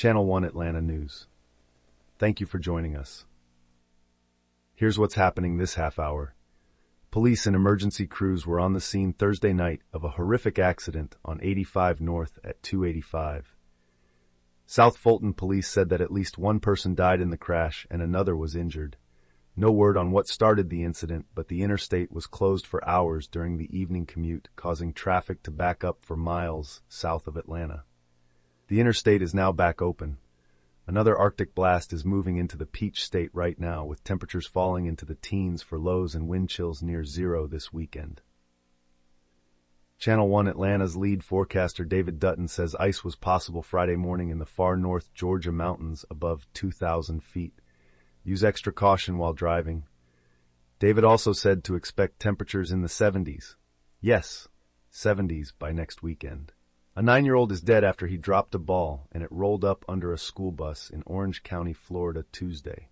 Channel 1 Atlanta News. Thank you for joining us. Here's what's happening this half hour. Police and emergency crews were on the scene Thursday night of a horrific accident on 85 North at 285. South Fulton police said that at least one person died in the crash and another was injured. No word on what started the incident, but the interstate was closed for hours during the evening commute, causing traffic to back up for miles south of Atlanta. The interstate is now back open. Another Arctic blast is moving into the Peach State right now, with temperatures falling into the teens for lows and wind chills near zero this weekend. Channel 1 Atlanta's lead forecaster David Dutton says ice was possible Friday morning in the far north Georgia mountains above 2,000 feet. Use extra caution while driving. David also said to expect temperatures in the 70s. Yes, 70s by next weekend. A 9-year-old is dead after he dropped a ball and it rolled up under a school bus in Orange County, Florida, Tuesday.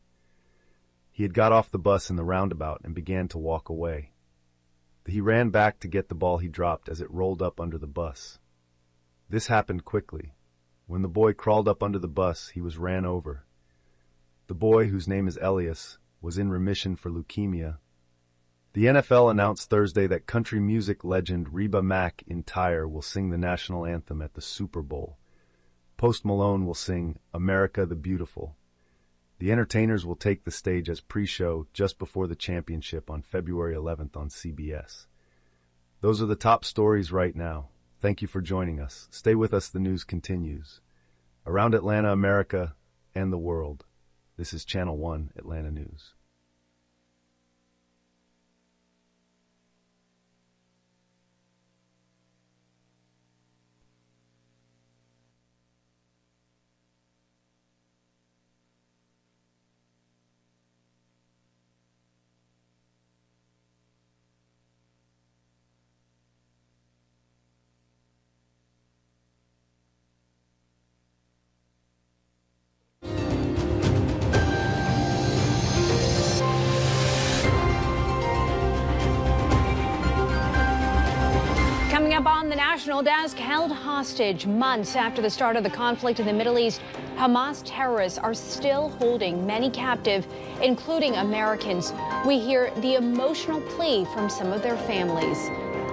He had got off the bus in the roundabout and began to walk away. He ran back to get the ball he dropped as it rolled up under the bus. This happened quickly. When the boy crawled up under the bus, he was ran over. The boy, whose name is Elias, was in remission for leukemia. The NFL announced Thursday that country music legend Reba McEntire will sing the national anthem at the Super Bowl. Post Malone will sing America the Beautiful. The entertainers will take the stage as pre-show just before the championship on February 11th on CBS. Those are the top stories right now. Thank you for joining us. Stay with us, the news continues. Around Atlanta, America, and the world, this is Channel 1 Atlanta News. Coming up on the National Desk, held hostage months after the start of the conflict in the Middle East, Hamas terrorists are still holding many captive, including Americans. We hear the emotional plea from some of their families.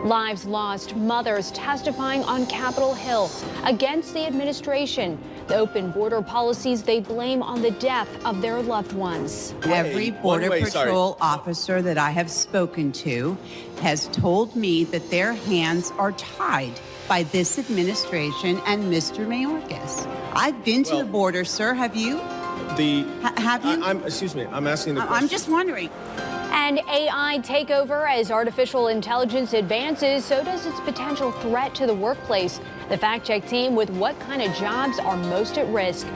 Lives lost, mothers testifying on Capitol Hill against the administration. The open border policies they blame on the death of their loved ones. Every Border Patrol officer that I have spoken to has told me that their hands are tied by this administration and Mr. Mayorkas. I've been to the border, sir. Have you? Have you? Excuse me. I'm asking the question. I'm just wondering. And AI takeover as artificial intelligence advances, so does its potential threat to the workplace. The Fact Check team with what kind of jobs are most at risk.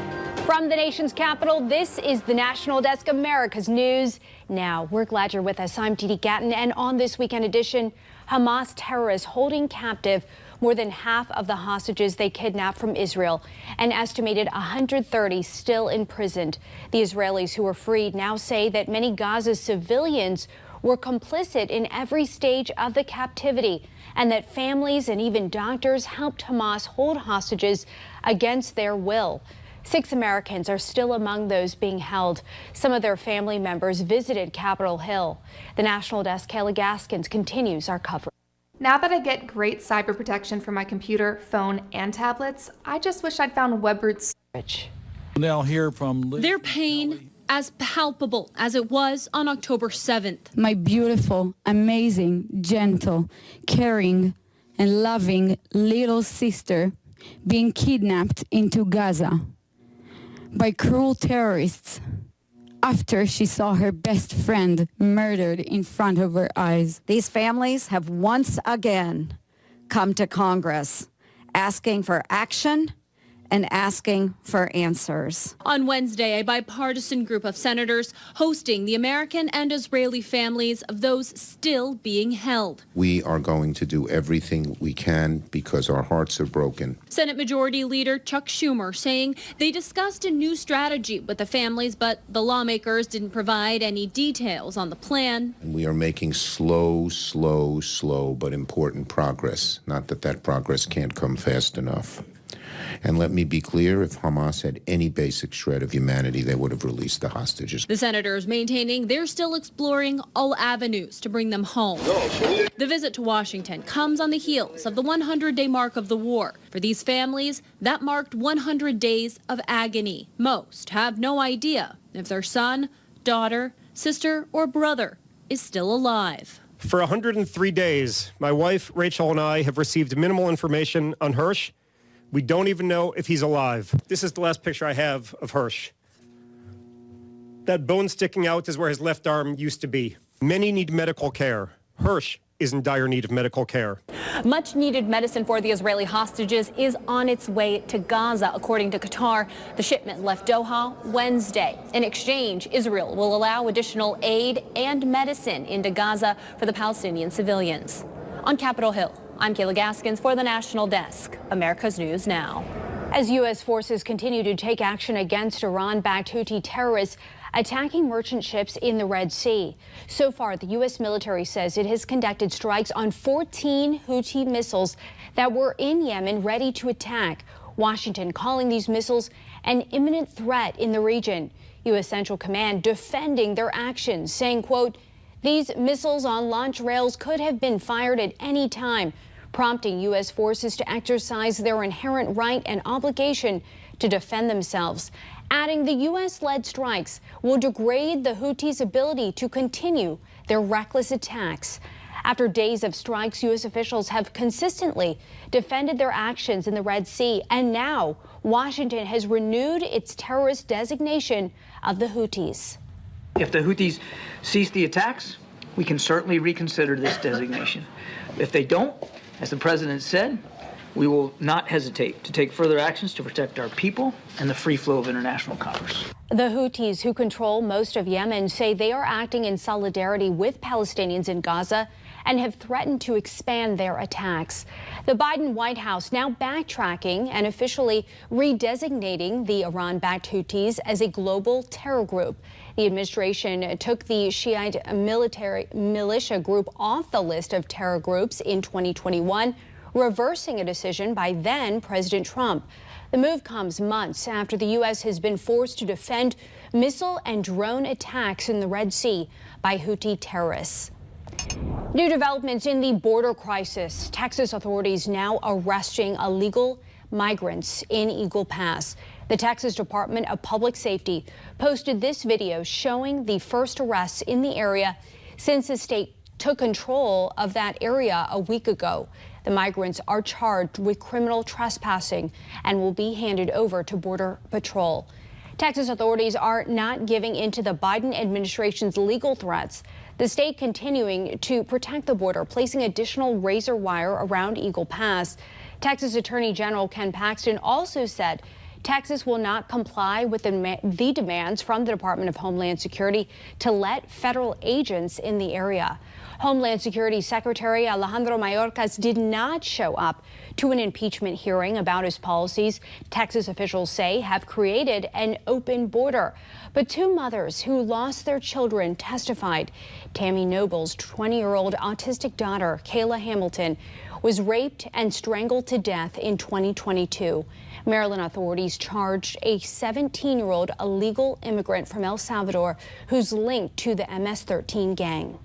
From the nation's capital, this is the National Desk, America's News. Now, we're glad you're with us. I'm Didi Gatton, and on this weekend edition, Hamas terrorists holding captive more than half of the hostages they kidnapped from Israel, an estimated 130 still imprisoned. The Israelis who were freed now say that many Gaza civilians were complicit in every stage of the captivity, and that families and even doctors helped Hamas hold hostages against their will. 6 Americans are still among those being held. Some of their family members visited Capitol Hill. The National Desk, Kayla Gaskins, continues our coverage. Now that I get great cyber protection for my computer, phone, and tablets, I just wish I'd found WebRoot storage. Now hear from their pain as palpable as it was on October 7th. My beautiful, amazing, gentle, caring, and loving little sister being kidnapped into Gaza by cruel terrorists after she saw her best friend murdered in front of her eyes. These families have once again come to Congress asking for action and asking for answers. On Wednesday, a bipartisan group of senators hosting the American and Israeli families of those still being held. We are going to do everything we can because our hearts are broken. Senate Majority Leader Chuck Schumer saying they discussed a new strategy with the families, but the lawmakers didn't provide any details on the plan. And we are making slow, but important progress. Not that progress can't come fast enough. And let me be clear, if Hamas had any basic shred of humanity, they would have released the hostages. The senators maintaining they're still exploring all avenues to bring them home. The visit to Washington comes on the heels of the 100-day mark of the war. For these families, that marked 100 days of agony. Most have no idea if their son, daughter, sister, or brother is still alive. For 103 days, my wife, Rachel, and I have received minimal information on Hersh. We don't even know if he's alive. This is the last picture I have of Hersh. That bone sticking out is where his left arm used to be. Many need medical care. Hersh is in dire need of medical care. Much needed medicine for the Israeli hostages is on its way to Gaza. According to Qatar, the shipment left Doha Wednesday. In exchange, Israel will allow additional aid and medicine into Gaza for the Palestinian civilians. On Capitol Hill, I'm Kayla Gaskins for the National Desk, America's News Now. As U.S. forces continue to take action against Iran-backed Houthi terrorists attacking merchant ships in the Red Sea. So far, the U.S. military says it has conducted strikes on 14 Houthi missiles that were in Yemen ready to attack. Washington calling these missiles an imminent threat in the region. U.S. Central Command defending their actions, saying, quote, "These missiles on launch rails could have been fired at any time," prompting U.S. forces to exercise their inherent right and obligation to defend themselves. Adding the U.S.-led strikes will degrade the Houthis' ability to continue their reckless attacks. After days of strikes, U.S. officials have consistently defended their actions in the Red Sea, and now Washington has renewed its terrorist designation of the Houthis. If the Houthis cease the attacks, we can certainly reconsider this designation. If they don't, as the president said, we will not hesitate to take further actions to protect our people and the free flow of international commerce. The Houthis, who control most of Yemen, say they are acting in solidarity with Palestinians in Gaza and have threatened to expand their attacks. The Biden White House now backtracking and officially redesignating the Iran-backed Houthis as a global terror group. The administration took the Shiite militia group off the list of terror groups in 2021, reversing a decision by then President Trump. The move comes months after the U.S. has been forced to defend missile and drone attacks in the Red Sea by Houthi terrorists. New developments in the border crisis. Texas authorities now arresting illegal migrants in Eagle Pass. The Texas Department of Public Safety posted this video showing the first arrests in the area since the state took control of that area a week ago. The migrants are charged with criminal trespassing and will be handed over to Border Patrol. Texas authorities are not giving in to the Biden administration's legal threats. The state continuing to protect the border, placing additional razor wire around Eagle Pass. Texas Attorney General Ken Paxton also said Texas will not comply with the demands from the Department of Homeland Security to let federal agents in the area. Homeland Security Secretary Alejandro Mayorkas did not show up to an impeachment hearing about his policies Texas officials say have created an open border. But two mothers who lost their children testified. Tammy Noble's 20-year-old autistic daughter, Kayla Hamilton, was raped and strangled to death in 2022. Maryland authorities charged a 17-year-old illegal immigrant from El Salvador who's linked to the MS-13 gang.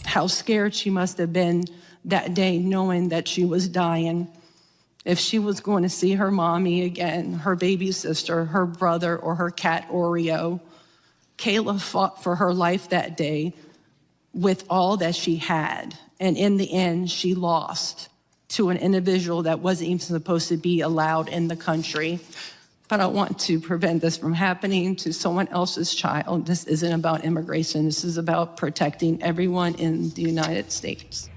How scared she must have been that day, knowing that she was dying. If she was going to see her mommy again, her baby sister, her brother, or her cat Oreo. Kayla fought for her life that day with all that she had. And in the end, she lost to an individual that wasn't even supposed to be allowed in the country. But I want to prevent this from happening to someone else's child. This isn't about immigration. This is about protecting everyone in the United States.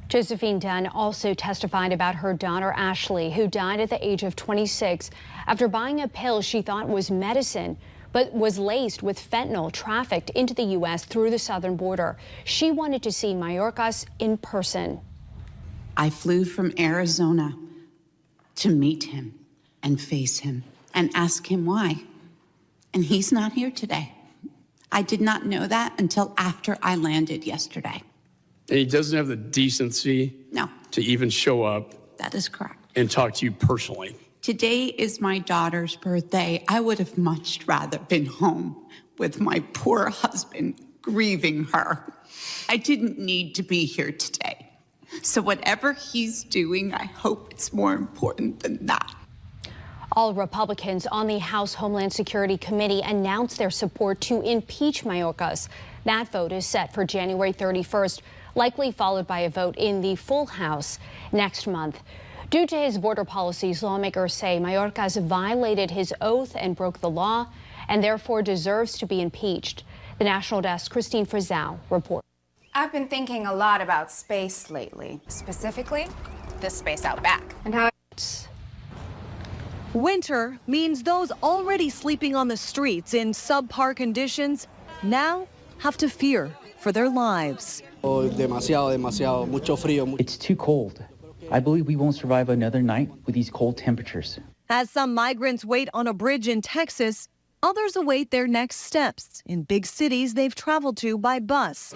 Josephine Dunn also testified about her daughter, Ashley, who died at the age of 26 after buying a pill she thought was medicine, but was laced with fentanyl trafficked into the U.S. through the southern border. She wanted to see Mayorkas in person. I flew from Arizona to meet him and face him and ask him why. And he's not here today. I did not know that until after I landed yesterday. And he doesn't have the decency No. to even show up. That is correct. And talk to you personally. Today is my daughter's birthday. I would have much rather been home with my poor husband grieving her. I didn't need to be here today. So whatever he's doing, I hope it's more important than that. All Republicans on the House Homeland Security Committee announced their support to impeach Mayorkas. That vote is set for January 31st, likely followed by a vote in the full House next month. Due to his border policies, lawmakers say Mayorkas violated his oath and broke the law and therefore deserves to be impeached. The National Desk, Christine Frizzell, reports. I've been thinking a lot about space lately, specifically the space out back. And how winter means those already sleeping on the streets in subpar conditions now have to fear for their lives. It's too cold. I believe we won't survive another night with these cold temperatures. As some migrants wait on a bridge in Texas, others await their next steps in big cities they've traveled to by bus.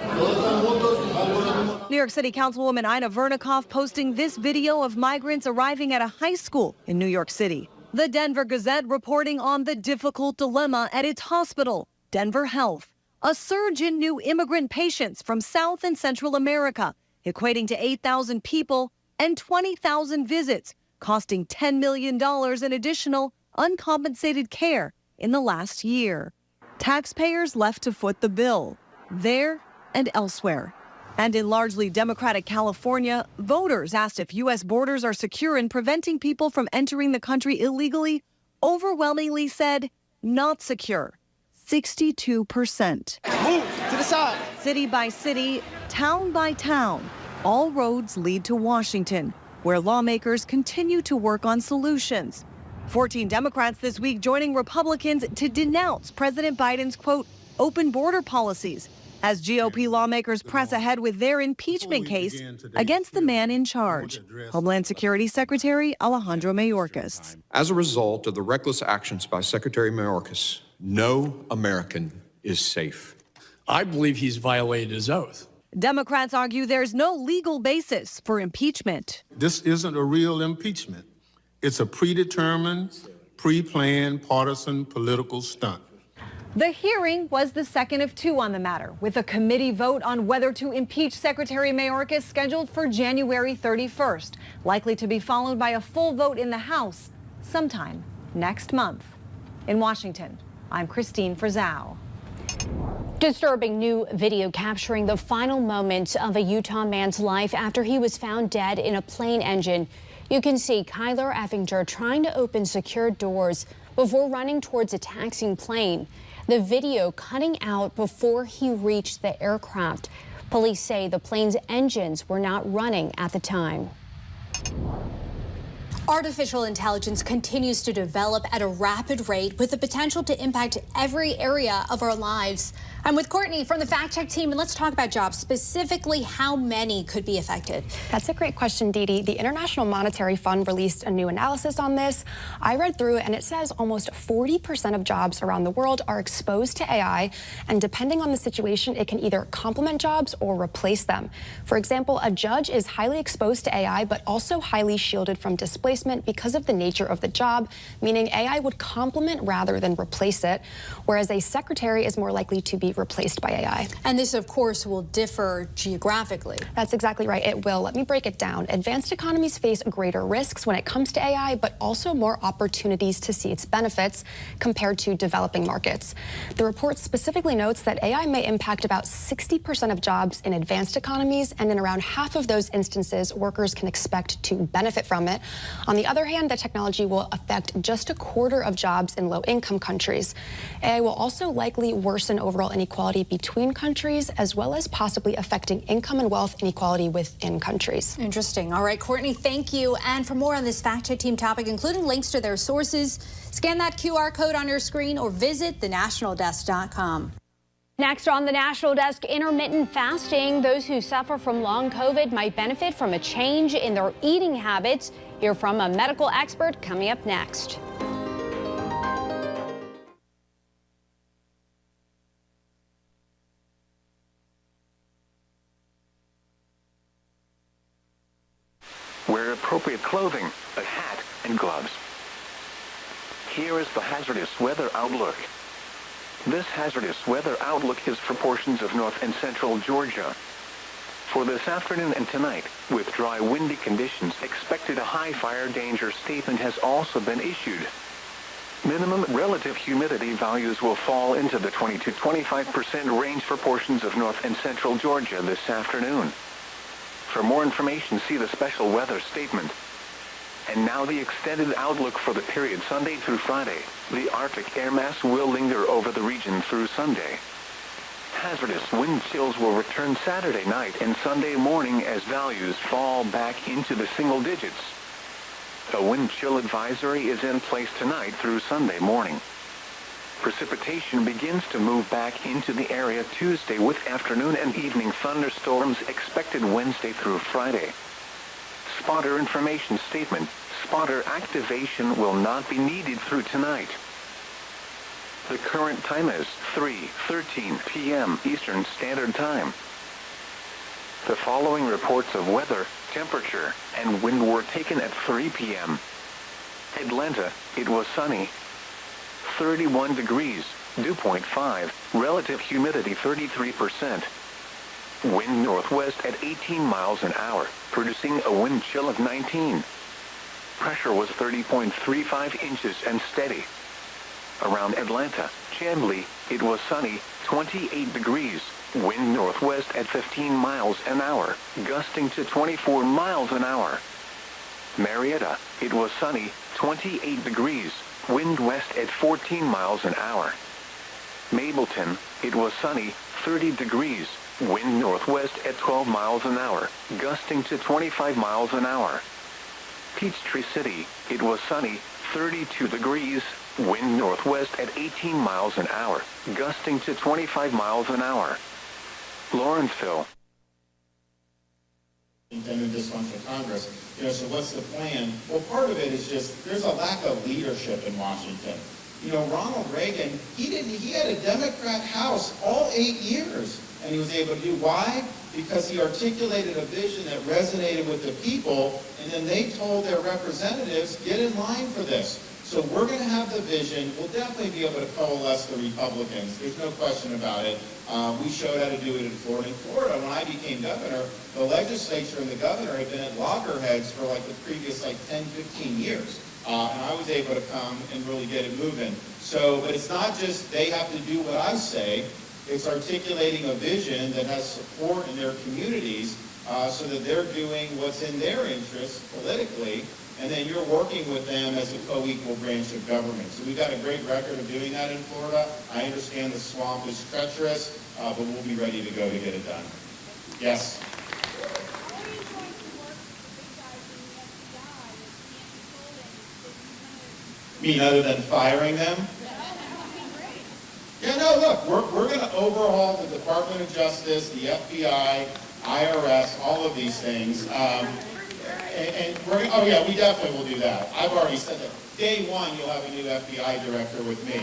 New York City Councilwoman Ina Vernikoff posting this video of migrants arriving at a high school in New York City. The Denver Gazette reporting on the difficult dilemma at its hospital, Denver Health. A surge in new immigrant patients from South and Central America, equating to 8,000 people and 20,000 visits, costing $10 million in additional uncompensated care in the last year. Taxpayers left to foot the bill, there and elsewhere. And in largely Democratic California, voters asked if U.S. borders are secure in preventing people from entering the country illegally, overwhelmingly said not secure. 62%. Move to the side. City by city, town by town, all roads lead to Washington, where lawmakers continue to work on solutions. 14 Democrats this week joining Republicans to denounce President Biden's, quote, open border policies, as GOP lawmakers press ahead with their impeachment case against the man in charge, Homeland Security Secretary Alejandro Mayorkas. As a result of the reckless actions by Secretary Mayorkas, no American is safe. I believe he's violated his oath. Democrats argue there's no legal basis for impeachment. This isn't a real impeachment. It's a predetermined, pre-planned, partisan political stunt. The hearing was the second of two on the matter, with a committee vote on whether to impeach Secretary Mayorkas scheduled for January 31st, likely to be followed by a full vote in the House sometime next month. In Washington, I'm Christine Frizzell. Disturbing new video capturing the final moments of a Utah man's life after he was found dead in a plane engine. You can see Kyler Effinger trying to open secure doors before running towards a taxiing plane. The video cutting out before he reached the aircraft. Police say the plane's engines were not running at the time. Artificial intelligence continues to develop at a rapid rate with the potential to impact every area of our lives. I'm with Courtney from the Fact Check team, and let's talk about jobs, specifically how many could be affected. That's a great question, Dee Dee. The International Monetary Fund released a new analysis on this. I read through it, and it says almost 40% of jobs around the world are exposed to AI, and depending on the situation, it can either complement jobs or replace them. For example, a judge is highly exposed to AI, but also highly shielded from displacement because of the nature of the job, meaning AI would complement rather than replace it, whereas a secretary is more likely to be replaced by AI. And this, of course, will differ geographically. That's exactly right. It will. Let me break it down. Advanced economies face greater risks when it comes to AI, but also more opportunities to see its benefits compared to developing markets. The report specifically notes that AI may impact about 60% of jobs in advanced economies, and in around half of those instances, workers can expect to benefit from it. On the other hand, the technology will affect just a quarter of jobs in low-income countries. AI will also likely worsen overall inequality between countries, as well as possibly affecting income and wealth inequality within countries. Interesting. All right, Courtney, thank you. And for more on this Fact Check team topic, including links to their sources, scan that QR code on your screen or visit thenationaldesk.com. Next on the National Desk, intermittent fasting. Those who suffer from long COVID might benefit from a change in their eating habits. Hear from a medical expert coming up next. Wear appropriate clothing, a hat, and gloves. Here is the hazardous weather outlook. This hazardous weather outlook is for portions of north and central Georgia. For this afternoon and tonight, with dry windy conditions expected, a high fire danger statement has also been issued. Minimum relative humidity values will fall into the 20 to 25% range for portions of north and central Georgia this afternoon. For more information, see the special weather statement. And now the extended outlook for the period Sunday through Friday. The Arctic air mass will linger over the region through Sunday. Hazardous wind chills will return Saturday night and Sunday morning as values fall back into the single digits. A wind chill advisory is in place tonight through Sunday morning. Precipitation begins to move back into the area Tuesday, with afternoon and evening thunderstorms expected Wednesday through Friday. Spotter information statement. Spotter activation will not be needed through tonight. The current time is 3:13 p.m. Eastern Standard Time. The following reports of weather, temperature, and wind were taken at 3 p.m. Atlanta, it was sunny. 31 degrees, dew point 5, relative humidity 33%. Wind northwest at 18 miles an hour, producing a wind chill of 19. Pressure was 30.35 inches and steady. Around Atlanta, Chamblee, it was sunny, 28 degrees, wind northwest at 15 miles an hour, gusting to 24 miles an hour. Marietta, it was sunny, 28 degrees, wind west at 14 miles an hour. Mableton, it was sunny, 30 degrees, wind northwest at 12 miles an hour, gusting to 25 miles an hour. Peachtree City, it was sunny, 32 degrees, wind northwest at 18 miles an hour, gusting to 25 miles an hour. Lawrenceville. Intended dysfunctional Congress. So what's the plan? Well, part of it is just there's a lack of leadership in Washington. Ronald Reagan, he had a Democrat House all 8 years, and he was able to do. Why? Because he articulated a vision that resonated with the people, and then they told their representatives, get in line for this. So we're going to have the vision. We'll definitely be able to coalesce the Republicans. There's no question about it. We showed how to do it in Florida. In Florida, when I became governor, the legislature and the governor had been at loggerheads for like the previous 10, 15 years. And I was able to come and really get it moving. But it's not just they have to do what I say. It's articulating a vision that has support in their communities so that they're doing what's in their interest politically, and then you're working with them as a co-equal branch of government. So we've got a great record of doing that in Florida. I understand the swamp is treacherous, but we'll be ready to go to get it done. Yes? You mean other than firing them? Yeah, no, look, we're going to overhaul the Department of Justice, the FBI, IRS, all of these things. And we definitely will do that. I've already said that. Day one, you'll have a new FBI director with me.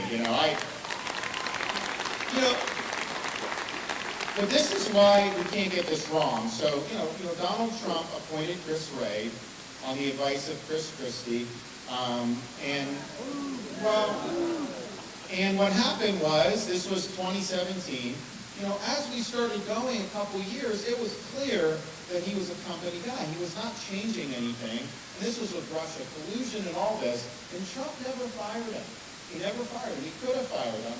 But this is why we can't get this wrong. So, Donald Trump appointed Chris Wray on the advice of Chris Christie. And what happened was, this was 2017, as we started going a couple years, it was clear that he was a company guy. He was not changing anything. And this was with Russia collusion and all this. And Trump never fired him. He never fired him. He could have fired him.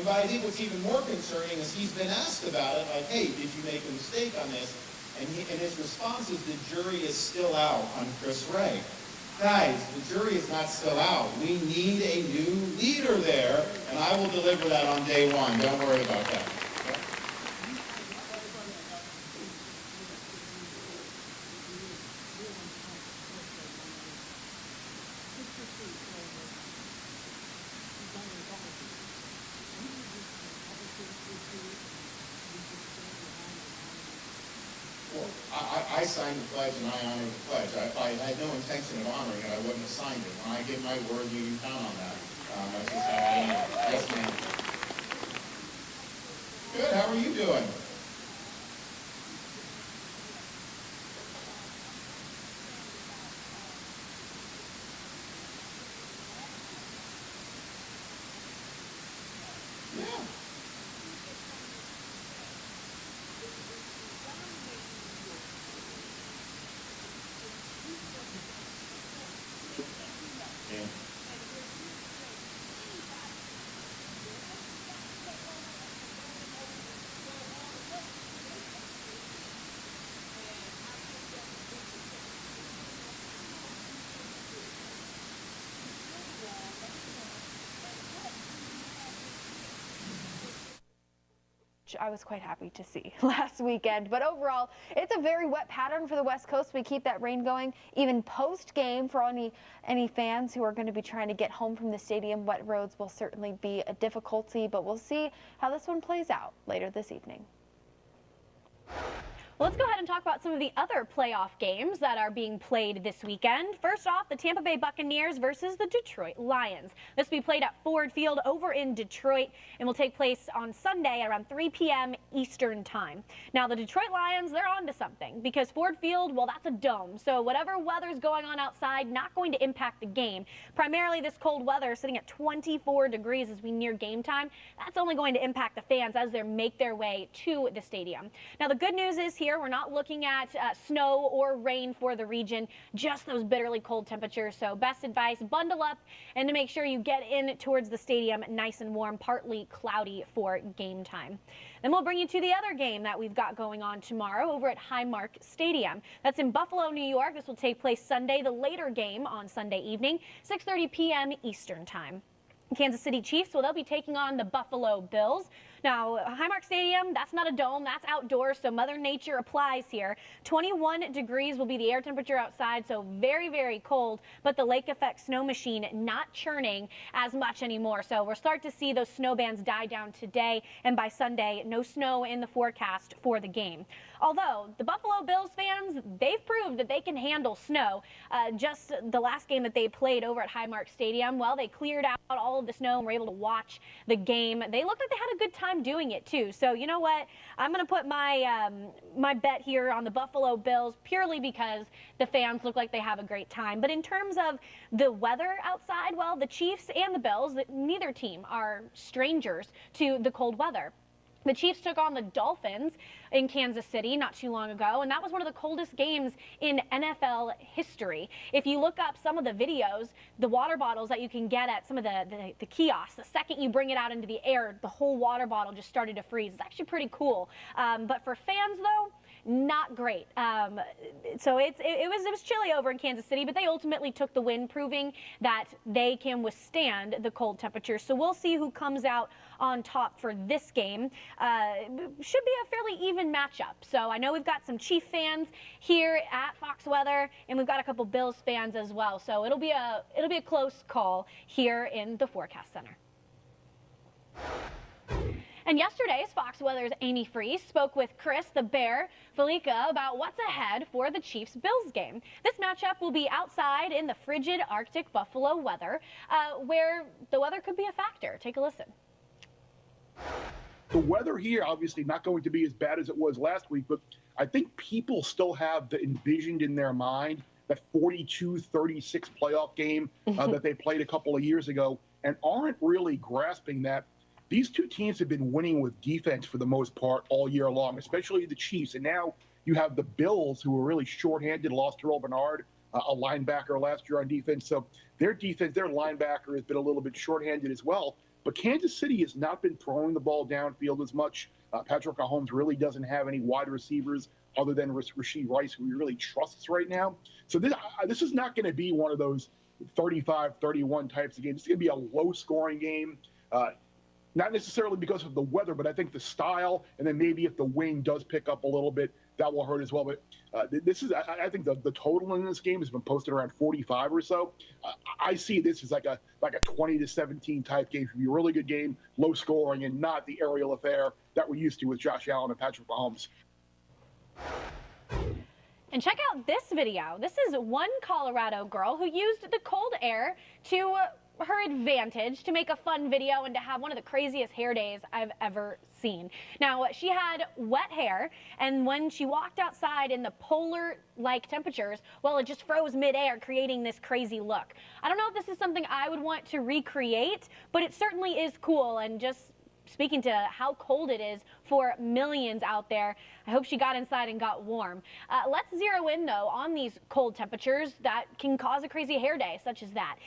But I think what's even more concerning is he's been asked about it, like, hey, did you make a mistake on this? And his response is the jury is still out on Chris Wray. Guys, the jury is not still out. We need a new leader there, and I will deliver that on day one. Don't worry about that. I signed the pledge and I honor the pledge. If I had no intention of honoring it, I wouldn't have signed it. When I give my word, you can count on that. That's just how I am. Yes, ma'am. Good. How are you doing? Yeah. I was quite happy to see last weekend. But overall, it's a very wet pattern for the West Coast. We keep that rain going even post-game for any fans who are going to be trying to get home from the stadium. Wet roads will certainly be a difficulty, but we'll see how this one plays out later this evening. Well, let's go ahead and talk about some of the other playoff games that are being played this weekend. First off, the Tampa Bay Buccaneers versus the Detroit Lions. This will be played at Ford Field over in Detroit and will take place on Sunday at around 3 p.m. Eastern time. Now, the Detroit Lions, they're on to something because Ford Field, well, that's a dome. So whatever weather's going on outside, not going to impact the game. Primarily, this cold weather sitting at 24 degrees as we near game time, that's only going to impact the fans as they make their way to the stadium. Now, the good news is here, we're not looking at snow or rain for the region, just those bitterly cold temperatures. So best advice, bundle up and to make sure you get in towards the stadium nice and warm, partly cloudy for game time. Then we'll bring you to the other game that we've got going on tomorrow over at Highmark Stadium. That's in Buffalo, New York. This will take place Sunday, the later game on Sunday evening, 6:30 p.m. Eastern time. Kansas City Chiefs, well, they'll be taking on the Buffalo Bills. Now, Highmark Stadium, that's not a dome, that's outdoors, so Mother Nature applies here. 21 degrees will be the air temperature outside, so very, very cold, but the lake effect snow machine not churning as much anymore. So we'll start to see those snow bands die down today, and by Sunday, no snow in the forecast for the game. Although the Buffalo Bills fans, they've proved that they can handle snow. Just the last game that they played over at Highmark Stadium, well, they cleared out all of the snow and were able to watch the game. They looked like they had a good time doing it too. So you know what? I'm going to put my my bet here on the Buffalo Bills purely because the fans look like they have a great time. But in terms of the weather outside, well, the Chiefs and the Bills, neither team are strangers to the cold weather. The Chiefs took on the Dolphins in Kansas City not too long ago, and that was one of the coldest games in NFL history. If you look up some of the videos, the water bottles that you can get at some of the kiosks, the second you bring it out into the air, the whole water bottle just started to freeze. It's actually pretty cool. But for fans, though, not great. So it was chilly over in Kansas City, but they ultimately took the win, proving that they can withstand the cold temperatures. So we'll see who comes out on top for this game. Should be a fairly even matchup. So I know we've got some Chief fans here at Fox Weather, and we've got a couple Bills fans as well. So it'll be a close call here in the Forecast Center. And yesterday's Fox Weather's Amy Freeze spoke with Chris the Bear Felica about what's ahead for the Chiefs-Bills game. This matchup will be outside in the frigid Arctic Buffalo weather, where the weather could be a factor. Take a listen. The weather here, obviously not going to be as bad as it was last week, but I think people still have the envisioned in their mind that 42-36 playoff game that they played a couple of years ago and aren't really grasping that these two teams have been winning with defense for the most part all year long, especially the Chiefs. And now you have the Bills, who were really shorthanded, lost Terrell Bernard, a linebacker last year on defense. So their defense, their linebacker has been a little bit shorthanded as well. But Kansas City has not been throwing the ball downfield as much. Patrick Mahomes really doesn't have any wide receivers other than Rashee Rice, who he really trusts right now. So this is not going to be one of those 35-31 types of games. It's going to be a low-scoring game. Not necessarily because of the weather, but I think the style, and then maybe if the wind does pick up a little bit, that will hurt as well. But I think the total in this game has been posted around 45 or so. I see this as like a 20-17 type game. It should be a really good game, low scoring, and not the aerial affair that we're used to with Josh Allen and Patrick Mahomes. And check out this video. This is one Colorado girl who used the cold air to her advantage to make a fun video and to have one of the craziest hair days I've ever seen. Now, she had wet hair, and when she walked outside in the polar-like temperatures, well, it just froze midair, creating this crazy look. I don't know if this is something I would want to recreate, but it certainly is cool and just speaking to how cold it is for millions out there. I hope she got inside and got warm. Let's zero in, though, on these cold temperatures that can cause a crazy hair day, such as that.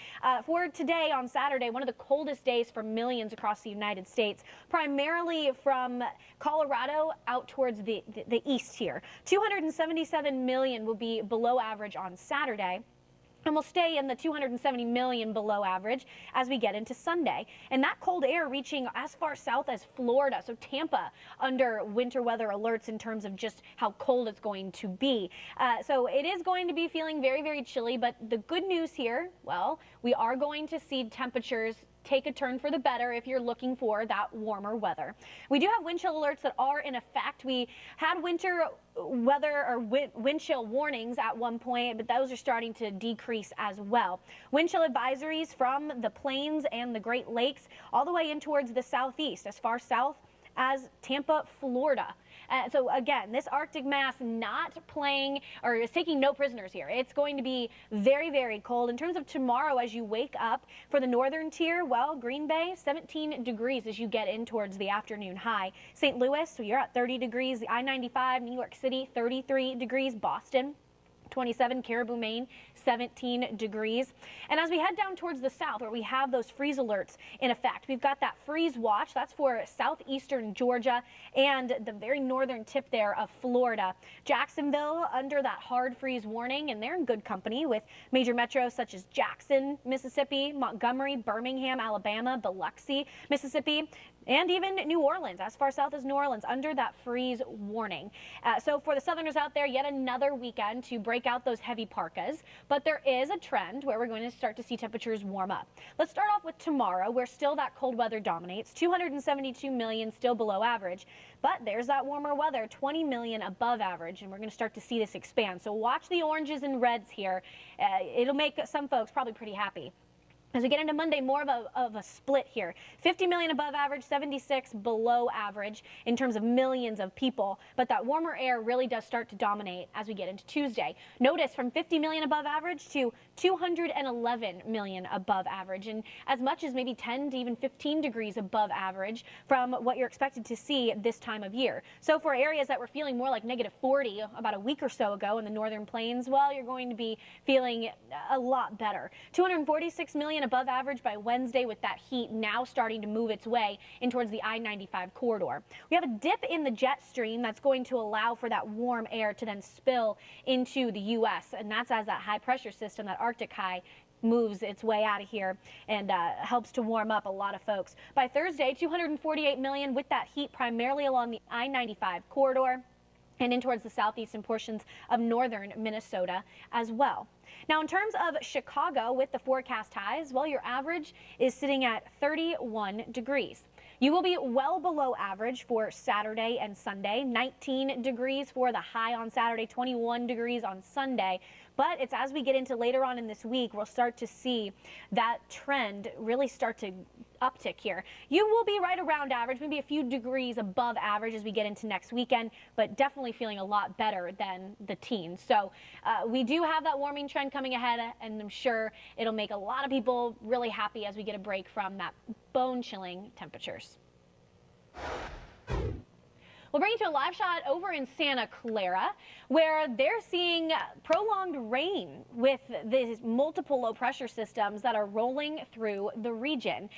For today on Saturday, one of the coldest days for millions across the United States, primarily from Colorado out towards the east here. 277 million will be below average on Saturday. And we'll stay in the 270 million below average as we get into Sunday. And that cold air reaching as far south as Florida. So Tampa under winter weather alerts in terms of just how cold it's going to be. So it is going to be feeling very, very chilly. But the good news here, well, we are going to see temperatures take a turn for the better if you're looking for that warmer weather. We do have wind chill alerts that are in effect. We had winter weather or wind chill warnings at one point, but those are starting to decrease as well. Wind chill advisories from the plains and the Great Lakes all the way in towards the southeast, as far south as Tampa, Florida. So again, this Arctic mass not playing or is taking no prisoners here. It's going to be very, very cold. In terms of tomorrow, as you wake up for the northern tier, well, Green Bay, 17 degrees as you get in towards the afternoon high. St. Louis, so you're at 30 degrees. The I-95, New York City, 33 degrees. Boston, 27, Caribou, Maine, 17 degrees. And as we head down towards the south, where we have those freeze alerts in effect, we've got that freeze watch. That's for southeastern Georgia and the very northern tip there of Florida. Jacksonville under that hard freeze warning, and they're in good company with major metros such as Jackson, Mississippi, Montgomery, Birmingham, Alabama, Biloxi, Mississippi, and even New Orleans, as far south as New Orleans, under that freeze warning. So for the southerners out there, yet another weekend to break out those heavy parkas. But there is a trend where we're going to start to see temperatures warm up. Let's start off with tomorrow, where still that cold weather dominates. 272 million still below average. But there's that warmer weather, 20 million above average, and we're going to start to see this expand. So watch the oranges and reds here. It'll make some folks probably pretty happy. As we get into Monday, more of a split here. 50 million above average, 76 below average in terms of millions of people. But that warmer air really does start to dominate as we get into Tuesday. Notice from 50 million above average to 211 million above average, and as much as maybe 10 to even 15 degrees above average from what you're expected to see this time of year. So for areas that were feeling more like negative 40 about a week or so ago in the northern plains, well, you're going to be feeling a lot better. 246 million above average by Wednesday, with that heat now starting to move its way in towards the I-95 corridor. We have a dip in the jet stream that's going to allow for that warm air to then spill into the U.S., and that's as that high pressure system, that Arctic high, moves its way out of here and helps to warm up a lot of folks. By Thursday, 248 million with that heat primarily along the I-95 corridor and in towards the southeastern portions of northern Minnesota as well. Now, in terms of Chicago with the forecast highs, well, your average is sitting at 31 degrees. You will be well below average for Saturday and Sunday, 19 degrees for the high on Saturday, 21 degrees on Sunday. But it's as we get into later on in this week, we'll start to see that trend really start to uptick here. You will be right around average, maybe a few degrees above average as we get into next weekend, but definitely feeling a lot better than the teens. So we do have that warming trend coming ahead, and I'm sure it'll make a lot of people really happy as we get a break from that bone-chilling temperatures. We'll bring you to a live shot over in Santa Clara, where they're seeing prolonged rain with these multiple low pressure systems that are rolling through the region.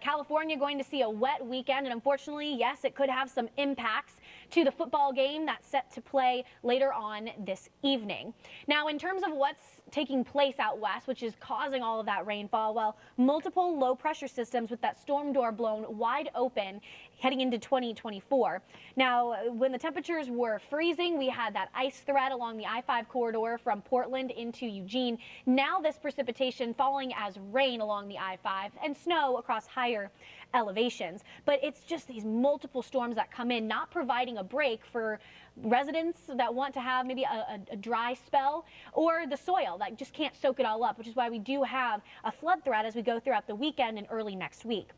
California going to see a wet weekend, and unfortunately, yes, it could have some impacts to the football game that's set to play later on this evening. Now, in terms of what's taking place out west, which is causing all of that rainfall, well, multiple low pressure systems with that storm door blown wide open heading into 2024. Now, when the temperatures were freezing, we had that ice threat along the I-5 corridor from Portland into Eugene. Now this precipitation falling as rain along the I-5 and snow across higher elevations. But it's just these multiple storms that come in, not providing a break for residents that want to have maybe a dry spell, or the soil that just can't soak it all up, which is why we do have a flood threat as we go throughout the weekend and early next week.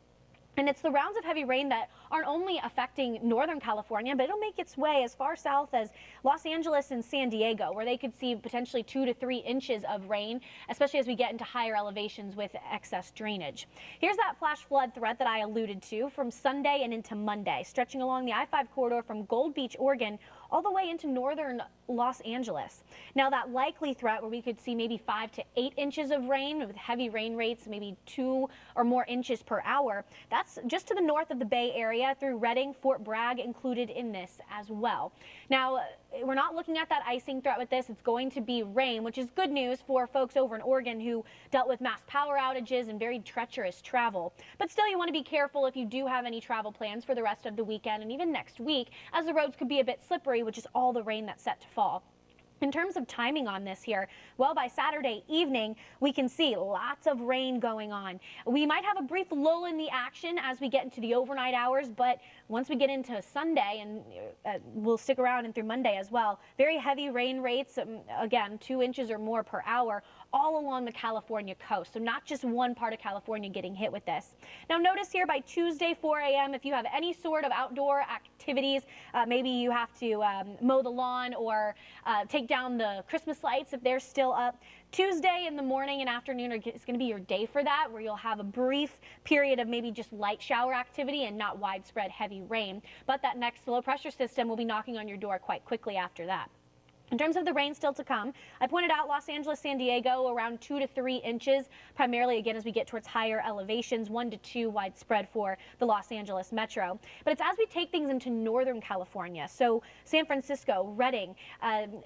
And it's the rounds of heavy rain that aren't only affecting Northern California, but it'll make its way as far south as Los Angeles and San Diego, where they could see potentially 2 to 3 inches of rain, especially as we get into higher elevations with excess drainage. Here's that flash flood threat that I alluded to from Sunday and into Monday, stretching along the I-5 corridor from Gold Beach, Oregon, all the way into northern Los Angeles. Now, that likely threat where we could see maybe 5 to 8 inches of rain with heavy rain rates, maybe 2 or more inches per hour, that's just to the north of the Bay Area through Redding, Fort Bragg included in this as well. Now, we're not looking at that icing threat with this. It's going to be rain, which is good news for folks over in Oregon who dealt with mass power outages and very treacherous travel. But still, you want to be careful if you do have any travel plans for the rest of the weekend and even next week, as the roads could be a bit slippery, which is all the rain that's set to fall. In terms of timing on this here, well, by Saturday evening, we can see lots of rain going on. We might have a brief lull in the action as we get into the overnight hours, but once we get into Sunday, and we'll stick around and through Monday as well, very heavy rain rates, again, 2 inches or more per hour, all along the California coast. So not just one part of California getting hit with this. Now notice here by Tuesday, 4 a.m., if you have any sort of outdoor activities, maybe you have to mow the lawn or take down the Christmas lights if they're still up. Tuesday in the morning and afternoon is going to be your day for that, where you'll have a brief period of maybe just light shower activity and not widespread heavy rain. But that next low pressure system will be knocking on your door quite quickly after that. In terms of the rain still to come, I pointed out Los Angeles, San Diego, around 2 to 3 inches, primarily again as we get towards higher elevations, 1 to 2 widespread for the Los Angeles metro. But it's as we take things into Northern California, so San Francisco, Redding,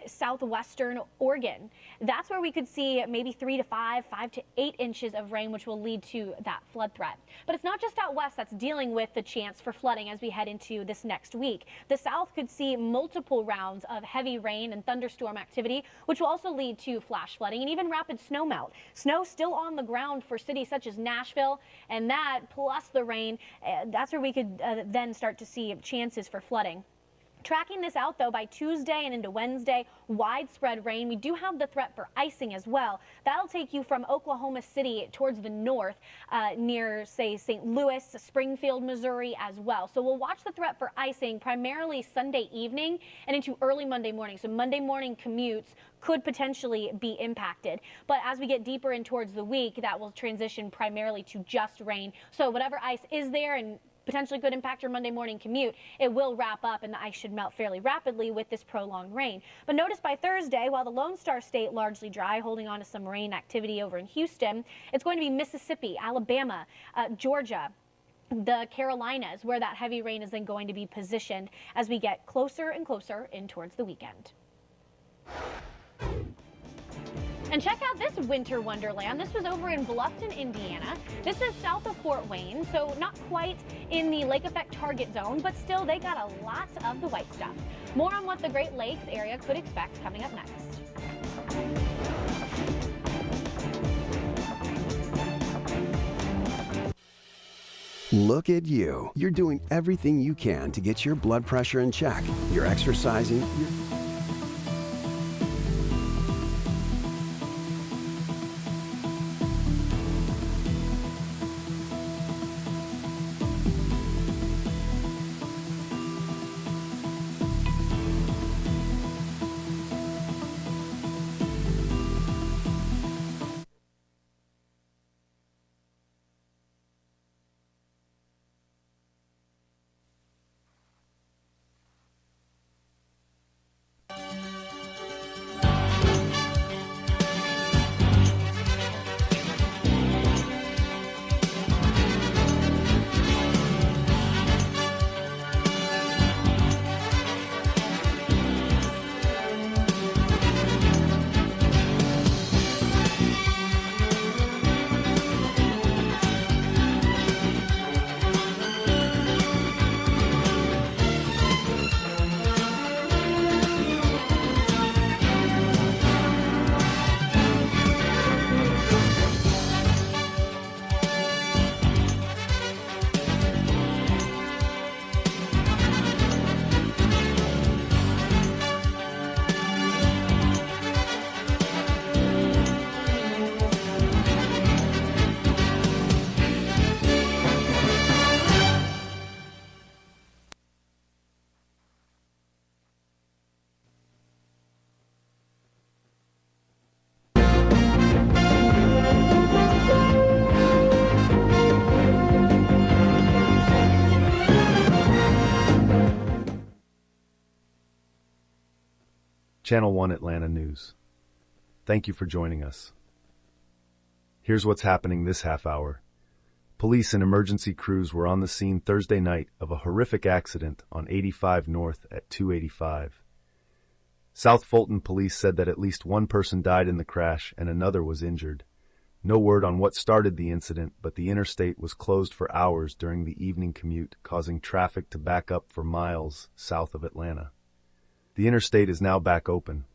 southwestern Oregon, that's where we could see maybe 3 to 5, 5 to 8 inches of rain, which will lead to that flood threat. But it's not just out west that's dealing with the chance for flooding as we head into this next week. The south could see multiple rounds of heavy rain and thunderstorm activity, which will also lead to flash flooding and even rapid snow melt. Snow still on the ground for cities such as Nashville, and that plus the rain, that's where we could then start to see chances for flooding. Tracking this out, though, by Tuesday and into Wednesday, widespread rain. We do have the threat for icing as well. That'll take you from Oklahoma City towards the north near, say, St. Louis, Springfield, Missouri as well. So we'll watch the threat for icing primarily Sunday evening and into early Monday morning. So Monday morning commutes could potentially be impacted. But as we get deeper in towards the week, that will transition primarily to just rain. So whatever ice is there and potentially could impact your Monday morning commute, it will wrap up and the ice should melt fairly rapidly with this prolonged rain. But notice by Thursday, while the Lone Star State largely dry, holding on to some rain activity over in Houston, it's going to be Mississippi, Alabama, Georgia, the Carolinas, where that heavy rain is then going to be positioned as we get closer and closer in towards the weekend. And check out this winter wonderland. This was over in Bluffton, Indiana. This is south of Fort Wayne, so not quite in the lake effect target zone, but still they got a lot of the white stuff. More on what the Great Lakes area could expect coming up next. Look at you. You're doing everything you can to get your blood pressure in check. You're exercising. Channel 1 Atlanta News. Thank you for joining us. Here's what's happening this half hour. Police and emergency crews were on the scene Thursday night of a horrific accident on 85 North at 285. South Fulton police said that at least one person died in the crash and another was injured. No word on what started the incident, but the interstate was closed for hours during the evening commute, causing traffic to back up for miles south of Atlanta. The interstate is now back open.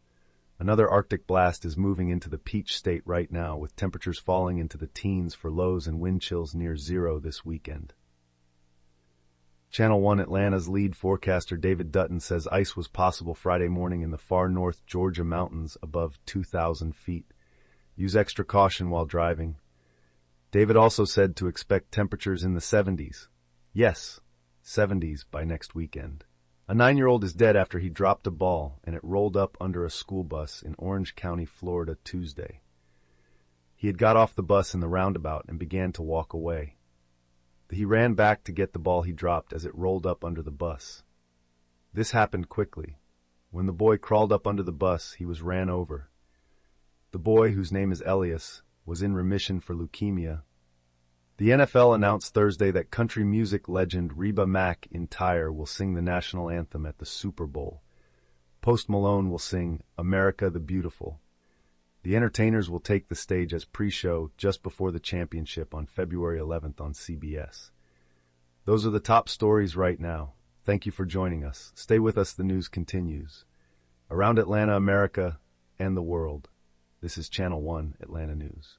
Another Arctic blast is moving into the Peach State right now, with temperatures falling into the teens for lows and wind chills near zero this weekend. Channel 1 Atlanta's lead forecaster David Dutton says ice was possible Friday morning in the far north Georgia mountains above 2,000 feet. Use extra caution while driving. David also said to expect temperatures in the 70s. Yes, 70s by next weekend. A 9-year-old is dead after he dropped a ball and it rolled up under a school bus in Orange County, Florida, Tuesday. He had got off the bus in the roundabout and began to walk away. He ran back to get the ball he dropped as it rolled up under the bus. This happened quickly. When the boy crawled up under the bus, he was ran over. The boy, whose name is Elias, was in remission for leukemia. The NFL announced Thursday that country music legend Reba Mack in Tyre will sing the national anthem at the Super Bowl. Post Malone will sing America the Beautiful. The entertainers will take the stage as pre-show just before the championship on February 11th on CBS. Those are the top stories right now. Thank you for joining us. Stay with us, the news continues. Around Atlanta, America, and the world. This is Channel 1 Atlanta News.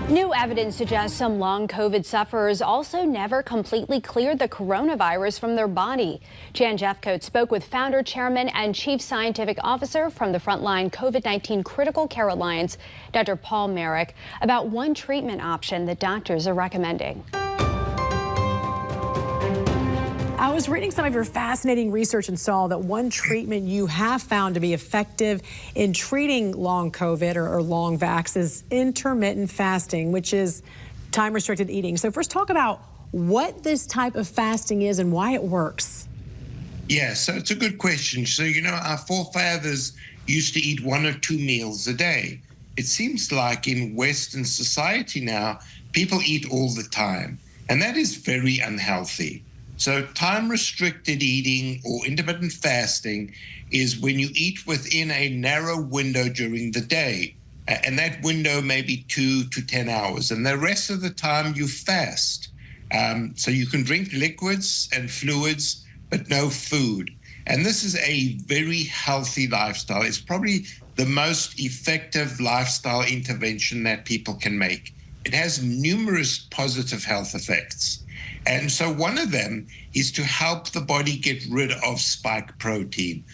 New evidence suggests some long COVID sufferers also never completely cleared the coronavirus from their body. Jan Jeffcoat spoke with founder, chairman, and chief scientific officer from the Frontline COVID-19 Critical Care Alliance, Dr. Paul Marik, about one treatment option that doctors are recommending. I was reading some of your fascinating research and saw that one treatment you have found to be effective in treating long COVID or long vax is intermittent fasting, which is time-restricted eating. So first, talk about what this type of fasting is and why it works. Yeah, so it's a good question. So, our forefathers used to eat 1 or 2 meals a day. It seems like in Western society now, people eat all the time, and that is very unhealthy. So time-restricted eating or intermittent fasting is when you eat within a narrow window during the day, and that window may be 2 to 10 hours, and the rest of the time you fast. So you can drink liquids and fluids, but no food. And this is a very healthy lifestyle. It's probably the most effective lifestyle intervention that people can make. It has numerous positive health effects. And so one of them is to help the body get rid of spike protein.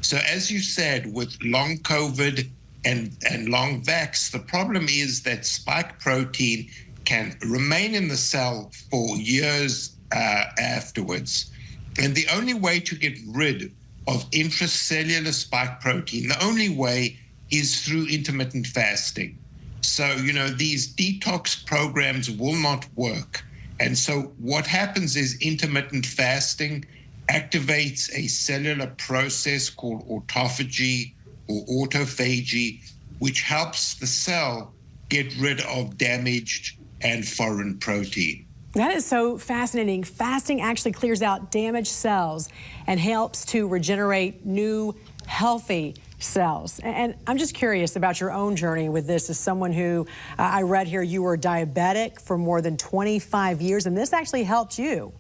So as you said, with long COVID and long vax, the problem is that spike protein can remain in the cell for years afterwards. And the only way to get rid of intracellular spike protein, the only way is through intermittent fasting. So, these detox programs will not work. And so what happens is intermittent fasting activates a cellular process called autophagy or autophagy, which helps the cell get rid of damaged and foreign protein. That is so fascinating. Fasting actually clears out damaged cells and helps to regenerate new, healthy cells. And I'm just curious about your own journey with this as someone who, I read here, you were diabetic for more than 25 years, and this actually helped you.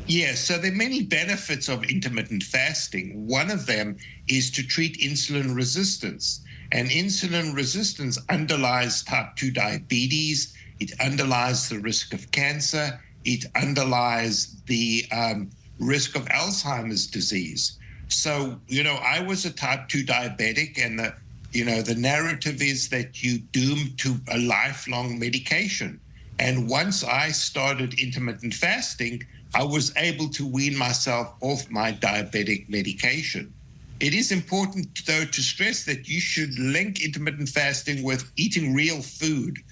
Yes, so there are many benefits of intermittent fasting. One of them is to treat insulin resistance. And insulin resistance underlies type 2 diabetes. It underlies the risk of cancer. It underlies the risk of Alzheimer's disease. So, I was a type 2 diabetic, and the narrative is that you're doomed to a lifelong medication. And once I started intermittent fasting, I was able to wean myself off my diabetic medication. It is important, though, to stress that you should link intermittent fasting with eating real food.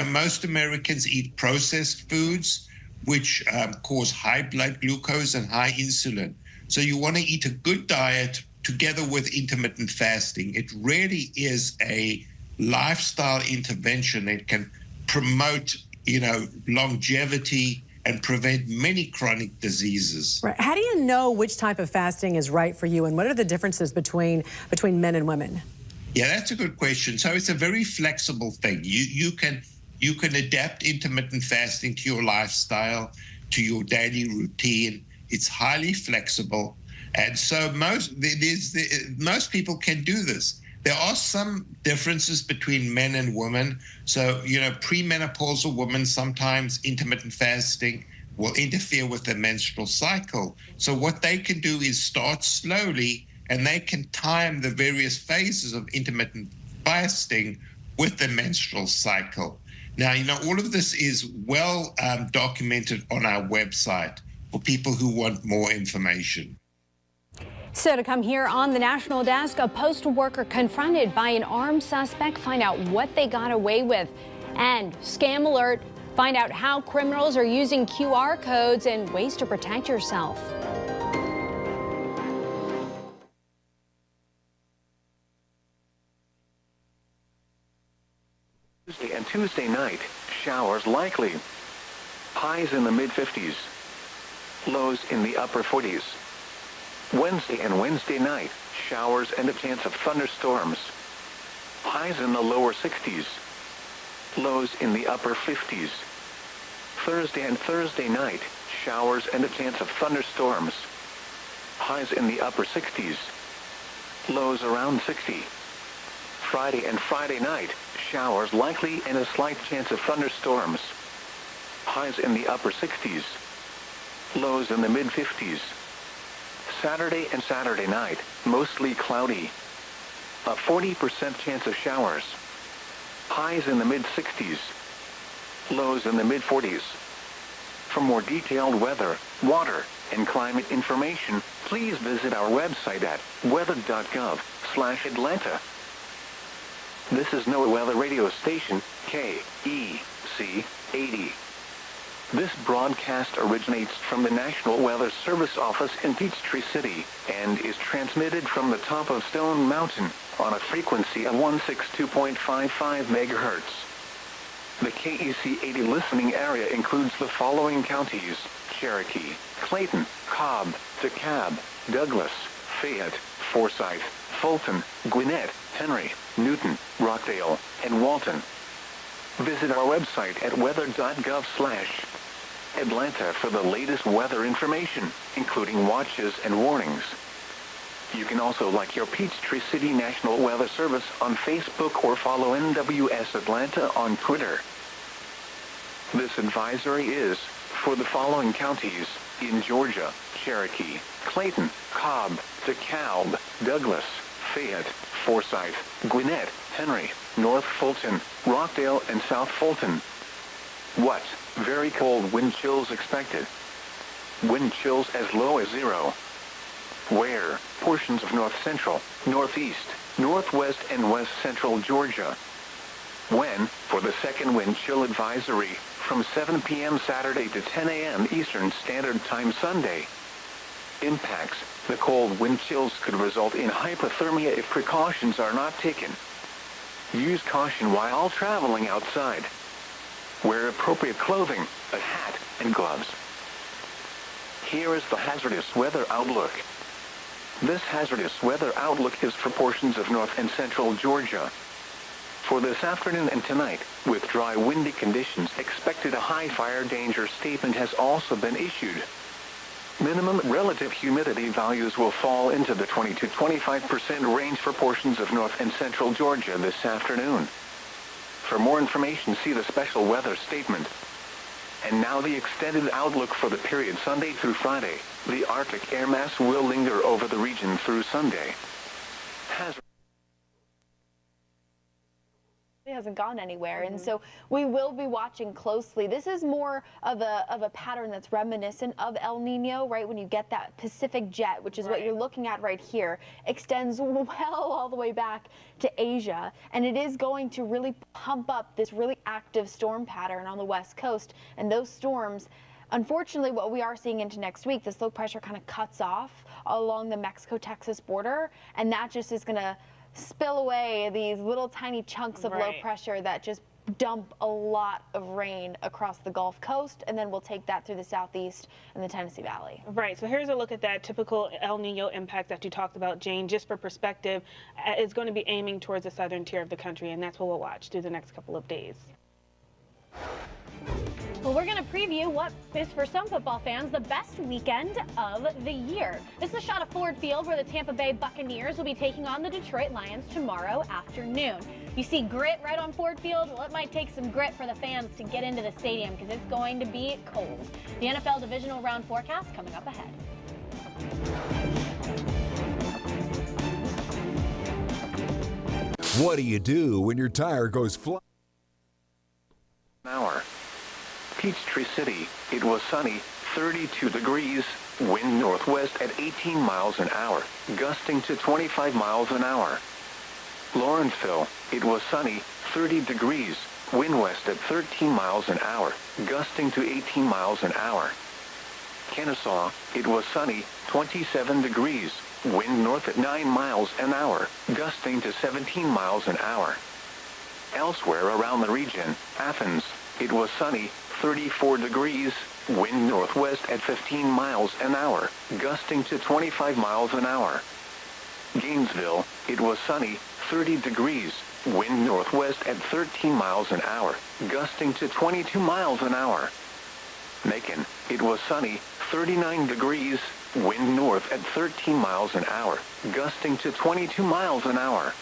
Most Americans eat processed foods, which cause high blood glucose and high insulin. So you want to eat a good diet together with intermittent fasting. It really is a lifestyle intervention that can promote, longevity and prevent many chronic diseases. Right. How do you know which type of fasting is right for you, and what are the differences between men and women? Yeah, that's a good question. So it's a very flexible thing. You can adapt intermittent fasting to your lifestyle, to your daily routine. It's highly flexible, and so most people can do this. There are some differences between men and women. So, premenopausal women, sometimes intermittent fasting will interfere with their menstrual cycle. So what they can do is start slowly, and they can time the various phases of intermittent fasting with the menstrual cycle. Now, all of this is well documented on our website for people who want more information. So to come here on the National Desk, a postal worker confronted by an armed suspect. Find out what they got away with. And scam alert, find out how criminals are using QR codes and ways to protect yourself. Tuesday and Tuesday night, showers likely. Highs in the mid-50s. Lows in the upper 40s. Wednesday and Wednesday night, showers and a chance of thunderstorms. Highs in the lower 60s. Lows in the upper 50s. Thursday and Thursday night, showers and a chance of thunderstorms. Highs in the upper 60s. Lows around 60. Friday and Friday night, showers likely and a slight chance of thunderstorms. Highs in the upper 60s. Lows in the mid-50s. Saturday and Saturday night, mostly cloudy. A 40% chance of showers. Highs in the mid-60s. Lows in the mid-40s. For more detailed weather, water, and climate information, please visit our website at weather.gov/Atlanta. This is NOAA Weather Radio Station, KEC 80. This broadcast originates from the National Weather Service office in Peachtree City and is transmitted from the top of Stone Mountain on a frequency of 162.55 megahertz. The KEC 80 listening area includes the following counties: Cherokee, Clayton, Cobb, DeKalb, Douglas, Fayette, Forsyth, Fulton, Gwinnett, Henry, Newton, Rockdale, and Walton. Visit our website at weather.gov/Atlanta for the latest weather information, including watches and warnings. You can also like your Peachtree City National Weather Service on Facebook or follow NWS Atlanta on Twitter. This advisory is for the following counties in Georgia: Cherokee, Clayton, Cobb, DeKalb, Douglas, Fayette, Forsyth, Gwinnett, Henry, North Fulton, Rockdale, and South Fulton. What? Very cold wind chills expected. Wind chills as low as 0. Where? Portions of north central, northeast, northwest, and west central Georgia. When? For the second wind chill advisory, from 7 p.m. Saturday to 10 a.m. Eastern Standard Time Sunday. Impacts: the cold wind chills could result in hypothermia if precautions are not taken. Use caution while traveling outside. Wear appropriate clothing, a hat, and gloves. Here is the hazardous weather outlook. This hazardous weather outlook is for portions of north and central Georgia. For this afternoon and tonight, with dry windy conditions expected, a high fire danger statement has also been issued. Minimum relative humidity values will fall into the 20 to 25% range for portions of north and central Georgia this afternoon. For more information, see the special weather statement. And now the extended outlook for the period Sunday through Friday. The Arctic air mass will linger over the region through Sunday. It hasn't gone anywhere, and so we will be watching closely. This is more of a pattern that's reminiscent of El Nino, right? When you get that Pacific jet, which is what you're looking at right here, extends well all the way back to Asia, and it is going to really pump up this really active storm pattern on the west coast. And those storms, unfortunately, what we are seeing into next week, this low pressure kind of cuts off along the Mexico-Texas border, and that just is going to spill away these little tiny chunks of low pressure that just dump a lot of rain across the Gulf Coast, and then we'll take that through the southeast and the Tennessee Valley. Right, so here's a look at that typical El Nino impact that you talked about, Jane. Just for perspective, it's going to be aiming towards the southern tier of the country, and that's what we'll watch through the next couple of days. Well, we're going to preview what is, for some football fans, the best weekend of the year. This is a shot of Ford Field where the Tampa Bay Buccaneers will be taking on the Detroit Lions tomorrow afternoon. You see grit right on Ford Field? Well, it might take some grit for the fans to get into the stadium because it's going to be cold. The NFL divisional round forecast coming up ahead. What do you do when your tire goes flat? Hour. Peachtree City, it was sunny, 32 degrees, wind northwest at 18 miles an hour, gusting to 25 miles an hour. Lawrenceville, it was sunny, 30 degrees, wind west at 13 miles an hour, gusting to 18 miles an hour. Kennesaw, it was sunny, 27 degrees, wind north at 9 miles an hour, gusting to 17 miles an hour. Elsewhere around the region, Athens, it was sunny, 34 degrees, wind northwest at 15 miles an hour, gusting to 25 miles an hour. Gainesville, it was sunny, 30 degrees, wind northwest at 13 miles an hour, gusting to 22 miles an hour. Macon, it was sunny, 39 degrees, wind north at 13 miles an hour, gusting to 22 miles an hour.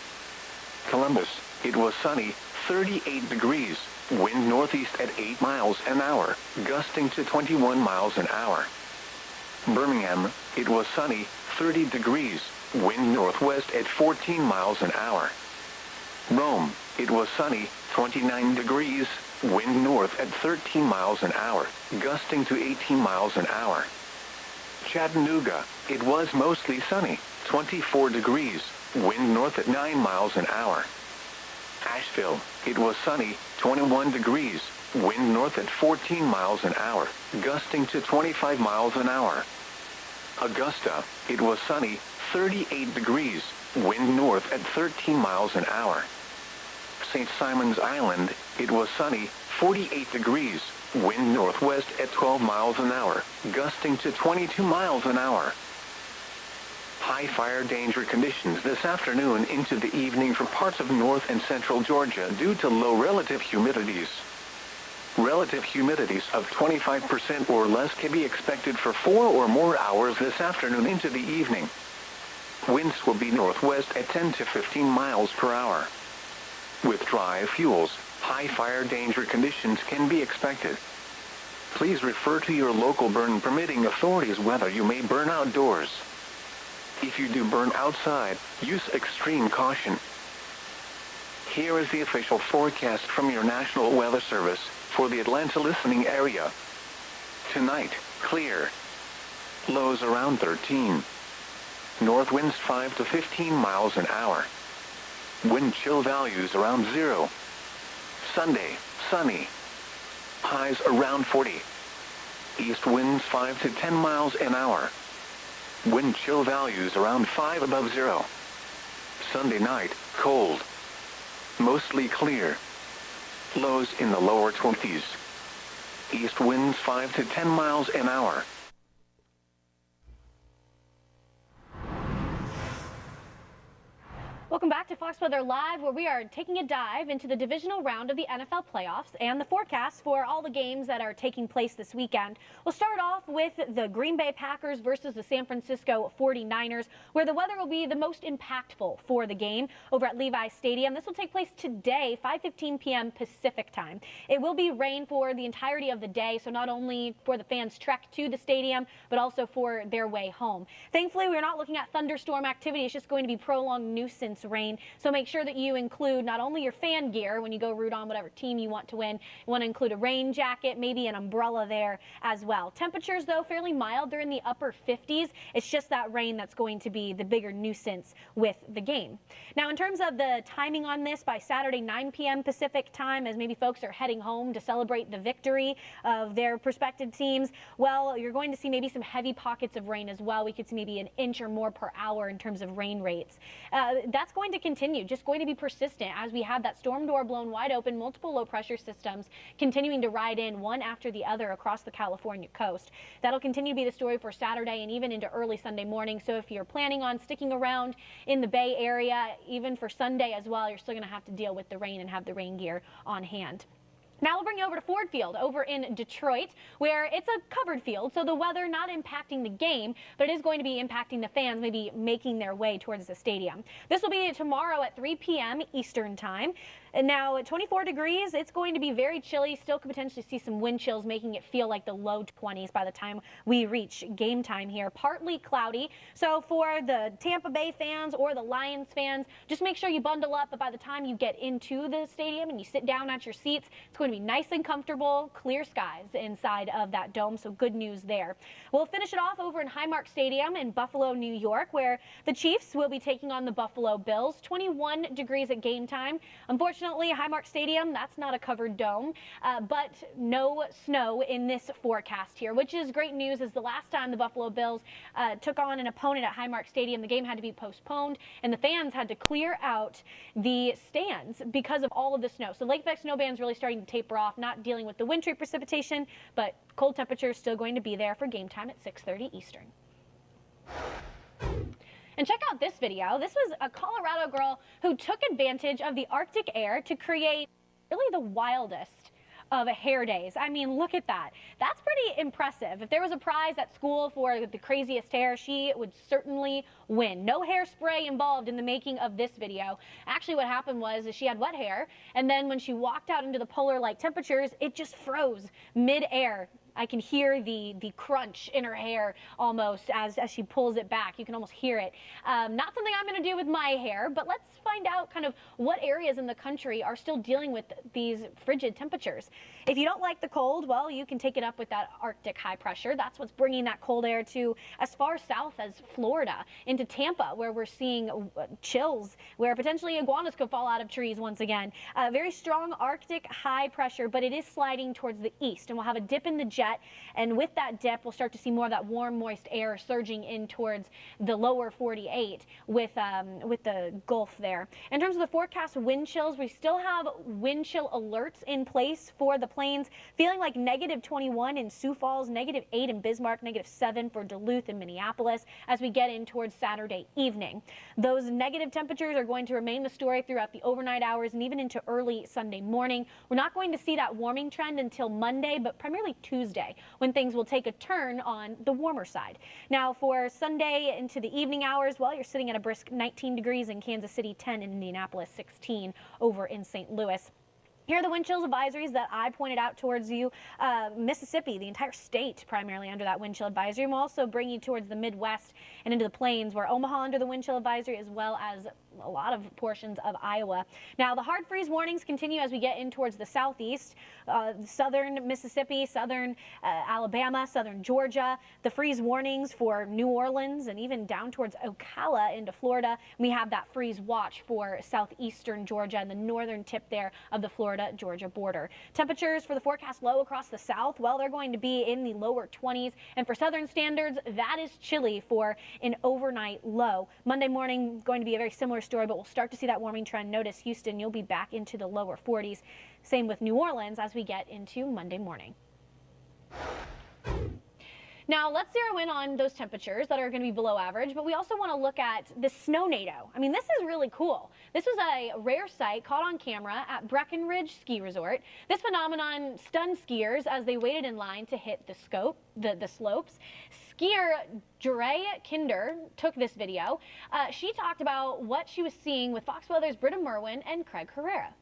Columbus, it was sunny, 38 degrees, wind northeast at 8 miles an hour, gusting to 21 miles an hour. Birmingham, it was sunny, 30 degrees, wind northwest at 14 miles an hour. Rome, it was sunny, 29 degrees, wind north at 13 miles an hour, gusting to 18 miles an hour. Chattanooga, it was mostly sunny, 24 degrees, wind north at 9 miles an hour. Asheville, it was sunny, 21 degrees, wind north at 14 miles an hour, gusting to 25 miles an hour. Augusta, it was sunny, 38 degrees, wind north at 13 miles an hour. St. Simon's Island, it was sunny, 48 degrees, wind northwest at 12 miles an hour, gusting to 22 miles an hour. High fire danger conditions this afternoon into the evening for parts of north and central Georgia due to low relative humidities. Relative humidities of 25% or less can be expected for 4 or more hours this afternoon into the evening. Winds will be northwest at 10 to 15 miles per hour. With dry fuels, high fire danger conditions can be expected. Please refer to your local burn permitting authorities whether you may burn outdoors. If you do burn outside, use extreme caution. Here is the official forecast from your National Weather Service for the Atlanta listening area. Tonight, clear. Lows around 13. North winds 5 to 15 miles an hour. Wind chill values around 0. Sunday, sunny. Highs around 40. East winds 5 to 10 miles an hour. Wind chill values around 5 above 0. Sunday night, cold. Mostly clear. Lows in the lower 20s. East winds 5 to 10 miles an hour. Well, Welcome back to Fox Weather Live, where we are taking a dive into the divisional round of the NFL playoffs and the forecast for all the games that are taking place this weekend. We'll start off with the Green Bay Packers versus the San Francisco 49ers, where the weather will be the most impactful for the game over at Levi's Stadium. This will take place today, 5:15 p.m. Pacific time. It will be rain for the entirety of the day, so not only for the fans' trek to the stadium, but also for their way home. Thankfully, we're not looking at thunderstorm activity. It's just going to be prolonged nuisance rain. So make sure that you include not only your fan gear when you go root on whatever team you want to win. You want to include a rain jacket, maybe an umbrella there as well. Temperatures, though, fairly mild. They're in the upper 50s. It's just that rain that's going to be the bigger nuisance with the game. Now, in terms of the timing on this, by Saturday 9 p.m. Pacific time, as maybe folks are heading home to celebrate the victory of their prospective teams, well, you're going to see maybe some heavy pockets of rain as well. We could see maybe an inch or more per hour in terms of rain rates. That's going to continue, just going to be persistent as we have that storm door blown wide open, multiple low pressure systems continuing to ride in one after the other across the California coast. That'll continue to be the story for Saturday and even into early Sunday morning. So if you're planning on sticking around in the Bay Area, even for Sunday as well, you're still going to have to deal with the rain and have the rain gear on hand. Now we'll bring you over to Ford Field over in Detroit, where it's a covered field, so the weather not impacting the game, but it is going to be impacting the fans maybe making their way towards the stadium. This will be tomorrow at 3 p.m. Eastern time. And now at 24 degrees, it's going to be very chilly. Still could potentially see some wind chills, making it feel like the low 20s by the time we reach game time here. Partly cloudy. So for the Tampa Bay fans or the Lions fans, just make sure you bundle up. But by the time you get into the stadium and you sit down at your seats, it's going to be nice and comfortable, clear skies inside of that dome. So good news there. We'll finish it off over in Highmark Stadium in Buffalo, New York, where the Chiefs will be taking on the Buffalo Bills. 21 degrees at game time. Unfortunately, Highmark Stadium, that's not a covered dome, but no snow in this forecast here, which is great news, as the last time the Buffalo Bills took on an opponent at Highmark Stadium, the game had to be postponed, and the fans had to clear out the stands because of all of the snow. So lake effect snow band's really starting to taper off, not dealing with the wintry precipitation, but cold temperatures still going to be there for game time at 6:30 Eastern. And check out this video. This was a Colorado girl who took advantage of the Arctic air to create really the wildest of hair days. I mean, look at that. That's pretty impressive. If there was a prize at school for the craziest hair, she would certainly win. No hairspray involved in the making of this video. Actually, what happened was she had wet hair, and then when she walked out into the polar-like temperatures, it just froze mid-air. I can hear the crunch in her hair almost as she pulls it back. You can almost hear it. Not something I'm going to do with my hair, but let's find out kind of what areas in the country are still dealing with these frigid temperatures. If you don't like the cold, well, you can take it up with that Arctic high pressure. That's what's bringing that cold air to as far south as Florida, into Tampa, where we're seeing chills, where potentially iguanas could fall out of trees once again. Very strong Arctic high pressure, but it is sliding towards the east, and we'll have a dip in the jet, and with that dip, we'll start to see more of that warm, moist air surging in towards the lower 48 with the Gulf there. In terms of the forecast wind chills, we still have wind chill alerts in place for the plains, feeling like -21 in Sioux Falls, -8 in Bismarck, -7 for Duluth and Minneapolis as we get in towards Saturday evening. Those negative temperatures are going to remain the story throughout the overnight hours and even into early Sunday morning. We're not going to see that warming trend until Monday, but primarily Tuesday, when things will take a turn on the warmer side. Now for Sunday into the evening hours, well, you're sitting at a brisk 19 degrees in Kansas City, 10 in Indianapolis, 16 over in St. Louis. Here are the wind chills advisories that I pointed out towards you. Mississippi, the entire state primarily under that wind chill advisory. We'll also bring you towards the Midwest and into the plains, where Omaha under the wind chill advisory, as well as a lot of portions of Iowa. Now, the hard freeze warnings continue as we get in towards the southeast, southern Mississippi, southern Alabama, southern Georgia. The freeze warnings for New Orleans and even down towards Ocala into Florida. We have that freeze watch for southeastern Georgia and the northern tip there of the Florida-Georgia border. Temperatures for the forecast low across the south, well, they're going to be in the lower 20s. And for southern standards, that is chilly for an overnight low. Monday morning going to be a very similar story, but we'll start to see that warming trend. Notice Houston, you'll be back into the lower 40s. Same with New Orleans as we get into Monday morning. Now, let's zero in on those temperatures that are going to be below average, but we also want to look at the Snownado. I mean, this is really cool. This was a rare sight caught on camera at Breckenridge Ski Resort. This phenomenon stunned skiers as they waited in line to hit the slopes. Skier Jure Kinder took this video. She talked about what she was seeing with Fox Weather's Britta Merwin and Craig Herrera.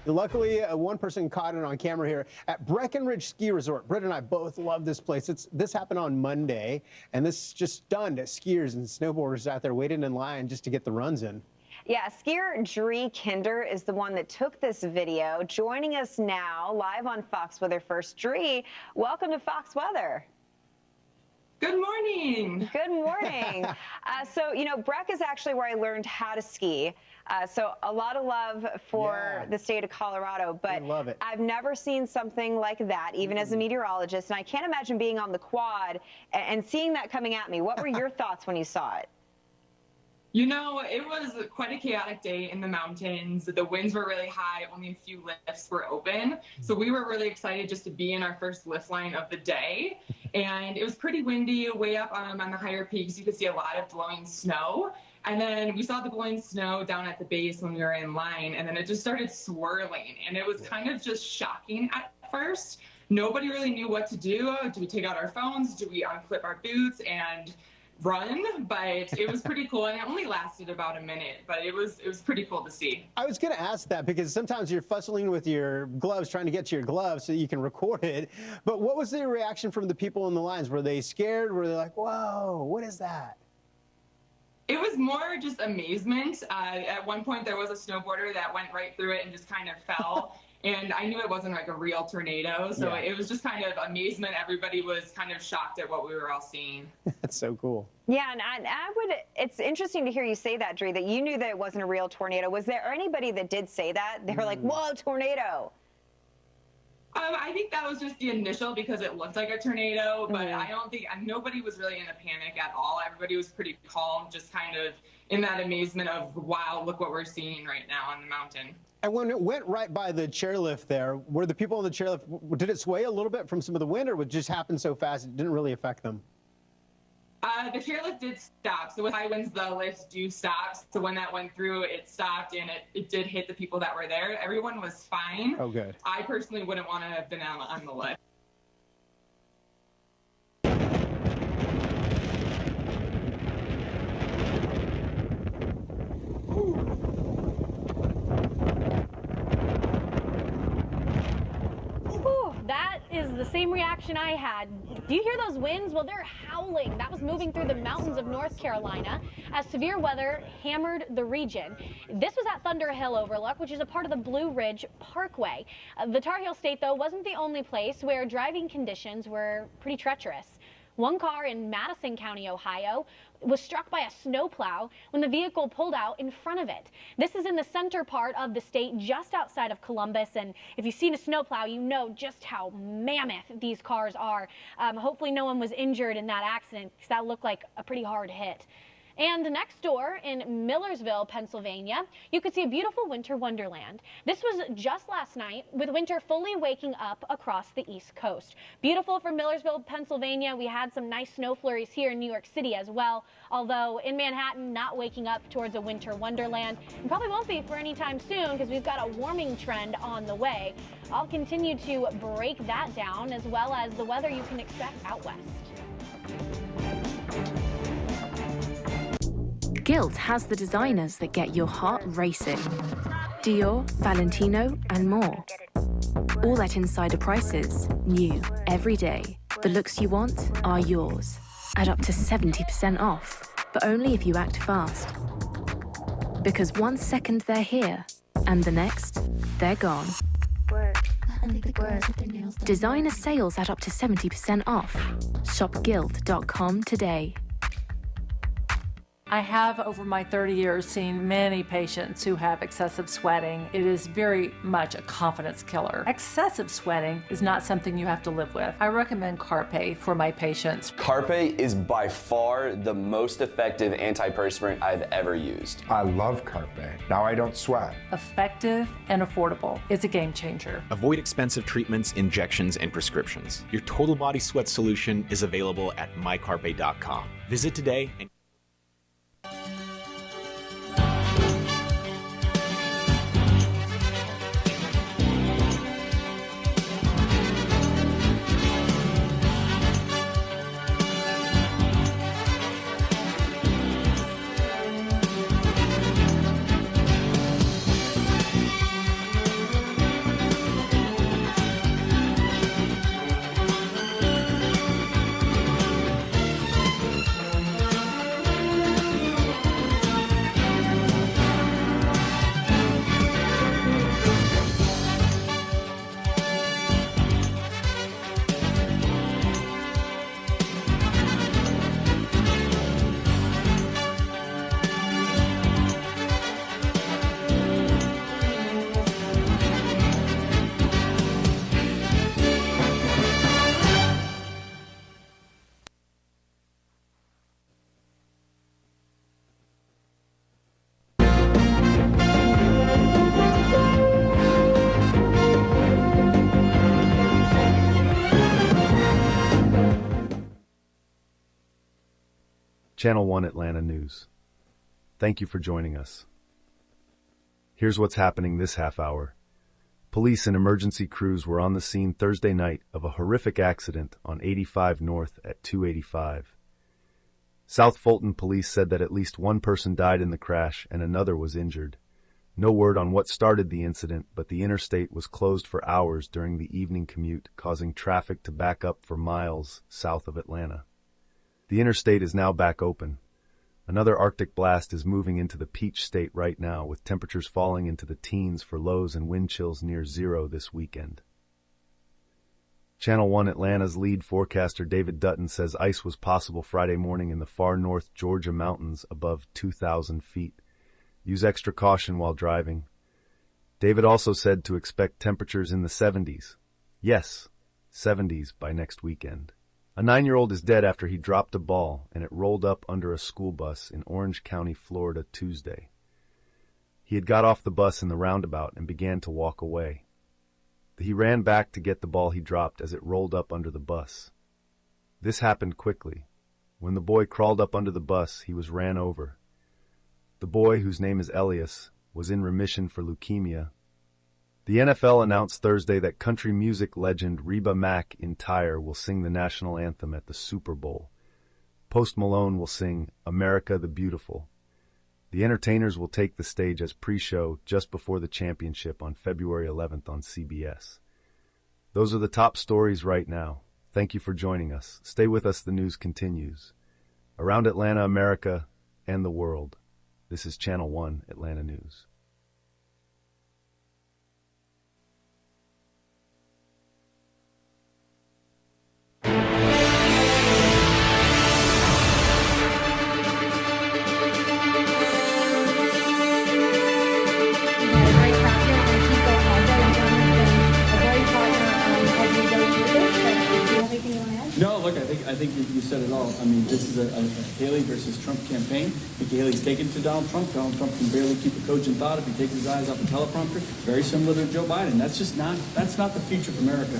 Luckily, one person caught it on camera here at Breckenridge Ski Resort. Britt and I both love this place. This happened on Monday, and this just stunned skiers and snowboarders out there waiting in line just to get the runs in. Yeah, skier Dree Kinder is the one that took this video. Joining us now, live on Fox Weather First. Dree, welcome to Fox Weather. Good morning. Good morning. So, you know, Breck is actually where I learned how to ski. So a lot of love for the state of Colorado, but love it. I've never seen something like that, even as a meteorologist. And I can't imagine being on the quad and seeing that coming at me. What were your thoughts when you saw it? You know, it was quite a chaotic day in the mountains. The winds were really high. Only a few lifts were open. So we were really excited just to be in our first lift line of the day. And it was pretty windy way up on the higher peaks. You could see a lot of blowing snow. And then we saw the blowing snow down at the base when we were in line. And then it just started swirling. And it was kind of just shocking at first. Nobody really knew what to do. Do we take out our phones? Do we unclip our boots and run? But it was pretty cool, and it only lasted about a minute, but it was pretty cool to see. I was going to ask that because sometimes you're fussing with your gloves, trying to get to your gloves so you can record it. But what was the reaction from the people in the lines? Were they scared? Were they like, whoa, what is that? It was more just amazement. At one point, there was a snowboarder that went right through it and just kind of fell. And I knew it wasn't like a real tornado, so it was just kind of amazement. Everybody was kind of shocked at what we were all seeing. That's so cool. Yeah, and I would, it's interesting to hear you say that, Dree, that you knew that it wasn't a real tornado. Was there anybody that did say that? They were like, whoa, tornado. I think that was just the initial because it looked like a tornado, but I don't think, nobody was really in a panic at all. Everybody was pretty calm, just kind of in that amazement of, wow, look what we're seeing right now on the mountain. And when it went right by the chairlift there, were the people on the chairlift, did it sway a little bit from some of the wind, or would it just happen so fast it didn't really affect them? The chairlift did stop. So with high winds, the lifts do stop. So when that went through, it stopped, and it did hit the people that were there. Everyone was fine. Oh, good. I personally wouldn't want to have been on the lift. That is the same reaction I had. Do you hear those winds? Well, they're howling. That was moving through the mountains of North Carolina as severe weather hammered the region. This was at Thunder Hill Overlook, which is a part of the Blue Ridge Parkway. The Tar Heel State, though, wasn't the only place where driving conditions were pretty treacherous. One car in Madison County, Ohio, was struck by a snowplow when the vehicle pulled out in front of it. This is in the center part of the state, just outside of Columbus, and if you've seen a snowplow, you know just how mammoth these cars are. Hopefully no one was injured in that accident, because that looked like a pretty hard hit. And next door in Millersville, Pennsylvania, you could see a beautiful winter wonderland. This was just last night, with winter fully waking up across the East Coast. Beautiful for Millersville, Pennsylvania. We had some nice snow flurries here in New York City as well, although in Manhattan, not waking up towards a winter wonderland. And probably won't be for any time soon because we've got a warming trend on the way. I'll continue to break that down, as well as the weather you can expect out west. Gilt has the designers that get your heart racing. Dior, Valentino, and more. All at insider prices, new every day. The looks you want are yours, at up to 70% off, but only if you act fast. Because 1 second they're here, and the next, they're gone. Designer sales at up to 70% off. Shop Gilt.com today. I have, over my 30 years, seen many patients who have excessive sweating. It is very much a confidence killer. Excessive sweating is not something you have to live with. I recommend Carpe for my patients. Carpe is by far the most effective antiperspirant I've ever used. I love Carpe. Now I don't sweat. Effective and affordable. It's a game changer. Avoid expensive treatments, injections, and prescriptions. Your total body sweat solution is available at mycarpe.com. Visit today and Channel 1 Atlanta News. Thank you for joining us. Here's what's happening this half hour. Police and emergency crews were on the scene Thursday night of a horrific accident on 85 North at 285. South Fulton police said that at least one person died in the crash and another was injured. No word on what started the incident, but the interstate was closed for hours during the evening commute, causing traffic to back up for miles south of Atlanta. The interstate is now back open. Another Arctic blast is moving into the Peach State right now, with temperatures falling into the teens for lows and wind chills near zero this weekend. Channel 1 Atlanta's lead forecaster David Dutton says ice was possible Friday morning in the far north Georgia mountains above 2,000 feet. Use extra caution while driving. David also said to expect temperatures in the 70s. Yes, 70s by next weekend. A 9-year-old is dead after he dropped a ball and it rolled up under a school bus in Orange County, Florida, Tuesday. He had got off the bus in the roundabout and began to walk away. He ran back to get the ball he dropped as it rolled up under the bus. This happened quickly. When the boy crawled up under the bus, he was ran over. The boy, whose name is Elias, was in remission for leukemia. The NFL announced Thursday that country music legend Reba Mack in Tyre will sing the national anthem at the Super Bowl. Post Malone will sing America the Beautiful. The entertainers will take the stage as pre-show just before the championship on February 11th on CBS. Those are the top stories right now. Thank you for joining us. Stay with us, the news continues. Around Atlanta, America, and the world, this is Channel 1 Atlanta News. No, look, I think you said it all. I mean, this is a Haley versus Trump campaign. I think Haley's taken to Donald Trump. Donald Trump can barely keep a cogent thought if he takes his eyes off the teleprompter. Very similar to Joe Biden. That's not the future of America.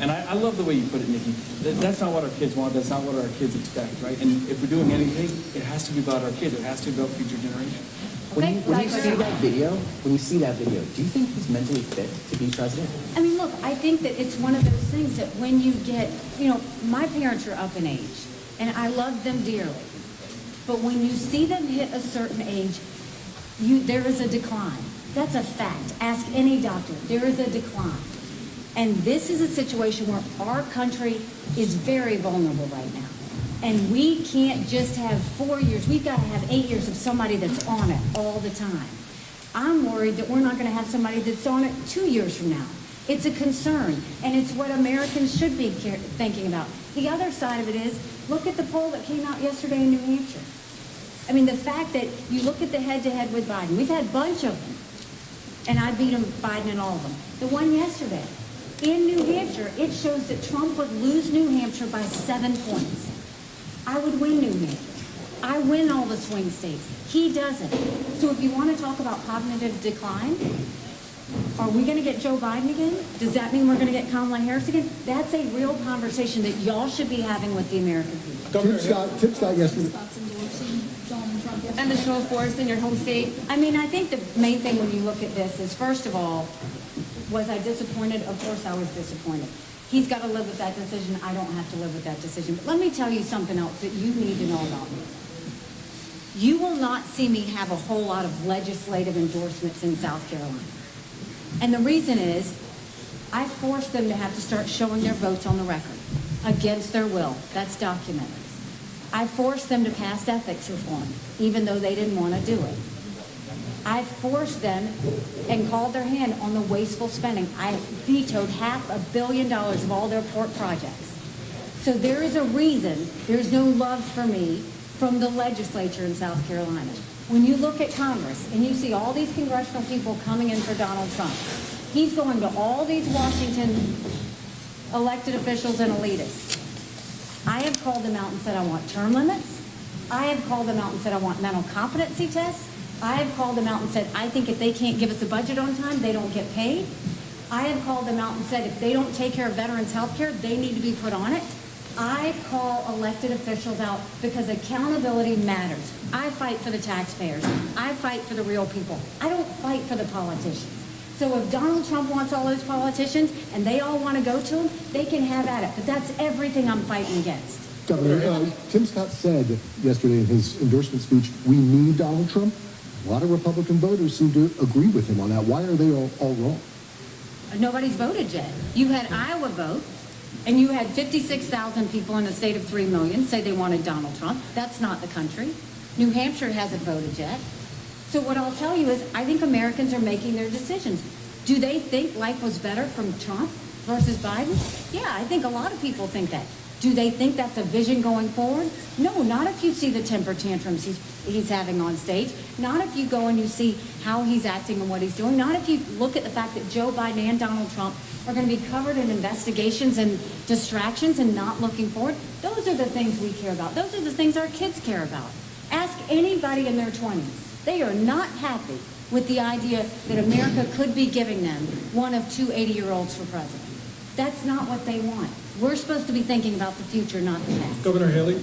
And I love the way you put it, Nikki. That's not what our kids want. That's not what our kids expect, right? And if we're doing anything, it has to be about our kids. It has to be about future generations. When you see that video, do you think he's mentally fit to be president? I mean, look, I think that it's one of those things that when you get, my parents are up in age, and I love them dearly. But when you see them hit a certain age, there is a decline. That's a fact. Ask any doctor. There is a decline. And this is a situation where our country is very vulnerable right now. And we can't just have 4 years. We've got to have 8 years of somebody that's on it all the time. I'm worried that we're not going to have somebody that's on it 2 years from now. It's a concern, and it's what Americans should be thinking about. The other side of it is, look at the poll that came out yesterday in New Hampshire. I mean, the fact that you look at the head-to-head with Biden, we've had a bunch of them, and I beat Biden in all of them. The one yesterday, in New Hampshire, it shows that Trump would lose New Hampshire by 7 points. I would win New Hampshire. I win all the swing states. He doesn't. So if you want to talk about cognitive decline, are we going to get Joe Biden again? Does that mean we're going to get Kamala Harris again? That's a real conversation that y'all should be having with the American people. Tim Scott yesterday. And the show of force in your home state. I mean, I think the main thing when you look at this is, first of all, was I disappointed? Of course I was disappointed. He's got to live with that decision. I don't have to live with that decision. But let me tell you something else that you need to know about me. You will not see me have a whole lot of legislative endorsements in South Carolina. And the reason is, I forced them to have to start showing their votes on the record against their will. That's documented. I forced them to pass ethics reform, even though they didn't want to do it. I forced them and called their hand on the wasteful spending. I vetoed $500 million of all their port projects. So there is a reason there's no love for me from the legislature in South Carolina. When you look at Congress and you see all these congressional people coming in for Donald Trump, he's going to all these Washington elected officials and elitists. I have called them out and said I want term limits. I have called them out and said I want mental competency tests. I have called them out and said I think if they can't give us a budget on time, they don't get paid. I have called them out and said if they don't take care of veterans' health care, they need to be put on it. I call elected officials out because accountability matters. I fight for the taxpayers. I fight for the real people. I don't fight for the politicians. So if Donald Trump wants all those politicians and they all want to go to him, they can have at it. But that's everything I'm fighting against. Governor, Tim Scott said yesterday in his endorsement speech, we need Donald Trump. A lot of Republican voters seem to agree with him on that. Why are they all wrong? Nobody's voted yet. You had Iowa vote, and you had 56,000 people in a state of 3 million say they wanted Donald Trump. That's not the country. New Hampshire hasn't voted yet. So what I'll tell you is I think Americans are making their decisions. Do they think life was better from Trump versus Biden? Yeah, I think a lot of people think that. Do they think that's a vision going forward? No, not if you see the temper tantrums he's having on stage. Not if you go and you see how he's acting and what he's doing. Not if you look at the fact that Joe Biden and Donald Trump are going to be covered in investigations and distractions and not looking forward. Those are the things we care about. Those are the things our kids care about. Ask anybody in their 20s. They are not happy with the idea that America could be giving them one of two 80-year-olds for president. That's not what they want. We're supposed to be thinking about the future, not the past. Governor Haley,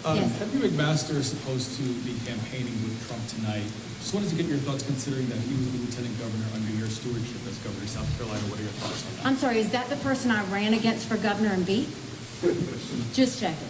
Yes. Henry McMaster is supposed to be campaigning with Trump tonight. Just wanted to get your thoughts, considering that he was the lieutenant governor under your stewardship as governor of South Carolina. What are your thoughts on that? I'm sorry, is that the person I ran against for governor and beat? Just checking.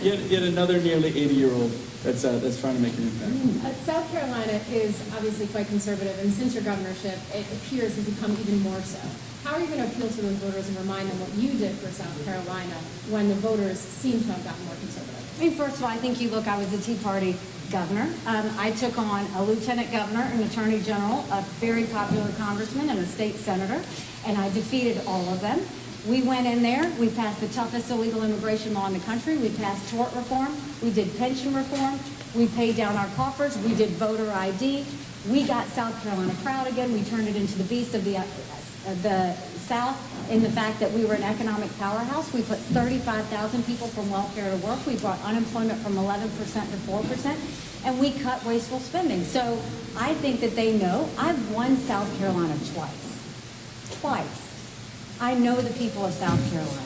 Yet another nearly 80-year-old that's trying to make an impact. South Carolina is obviously quite conservative, and since your governorship, it appears has become even more so. How are you going to appeal to those voters and remind them what you did for South Carolina when the voters seem to have gotten more conservative? I mean, first of all, I think you look, I was a Tea Party governor. I took on a lieutenant governor, an attorney general, a very popular congressman, and a state senator, and I defeated all of them. We went in there, we passed the toughest illegal immigration law in the country, we passed tort reform, we did pension reform, we paid down our coffers, we did voter ID, we got South Carolina proud again, we turned it into the beast of the South in the fact that we were an economic powerhouse. We put 35,000 people from welfare to work. We brought unemployment from 11% to 4%, and we cut wasteful spending. So I think that they know. I've won South Carolina twice. I know the people of South Carolina.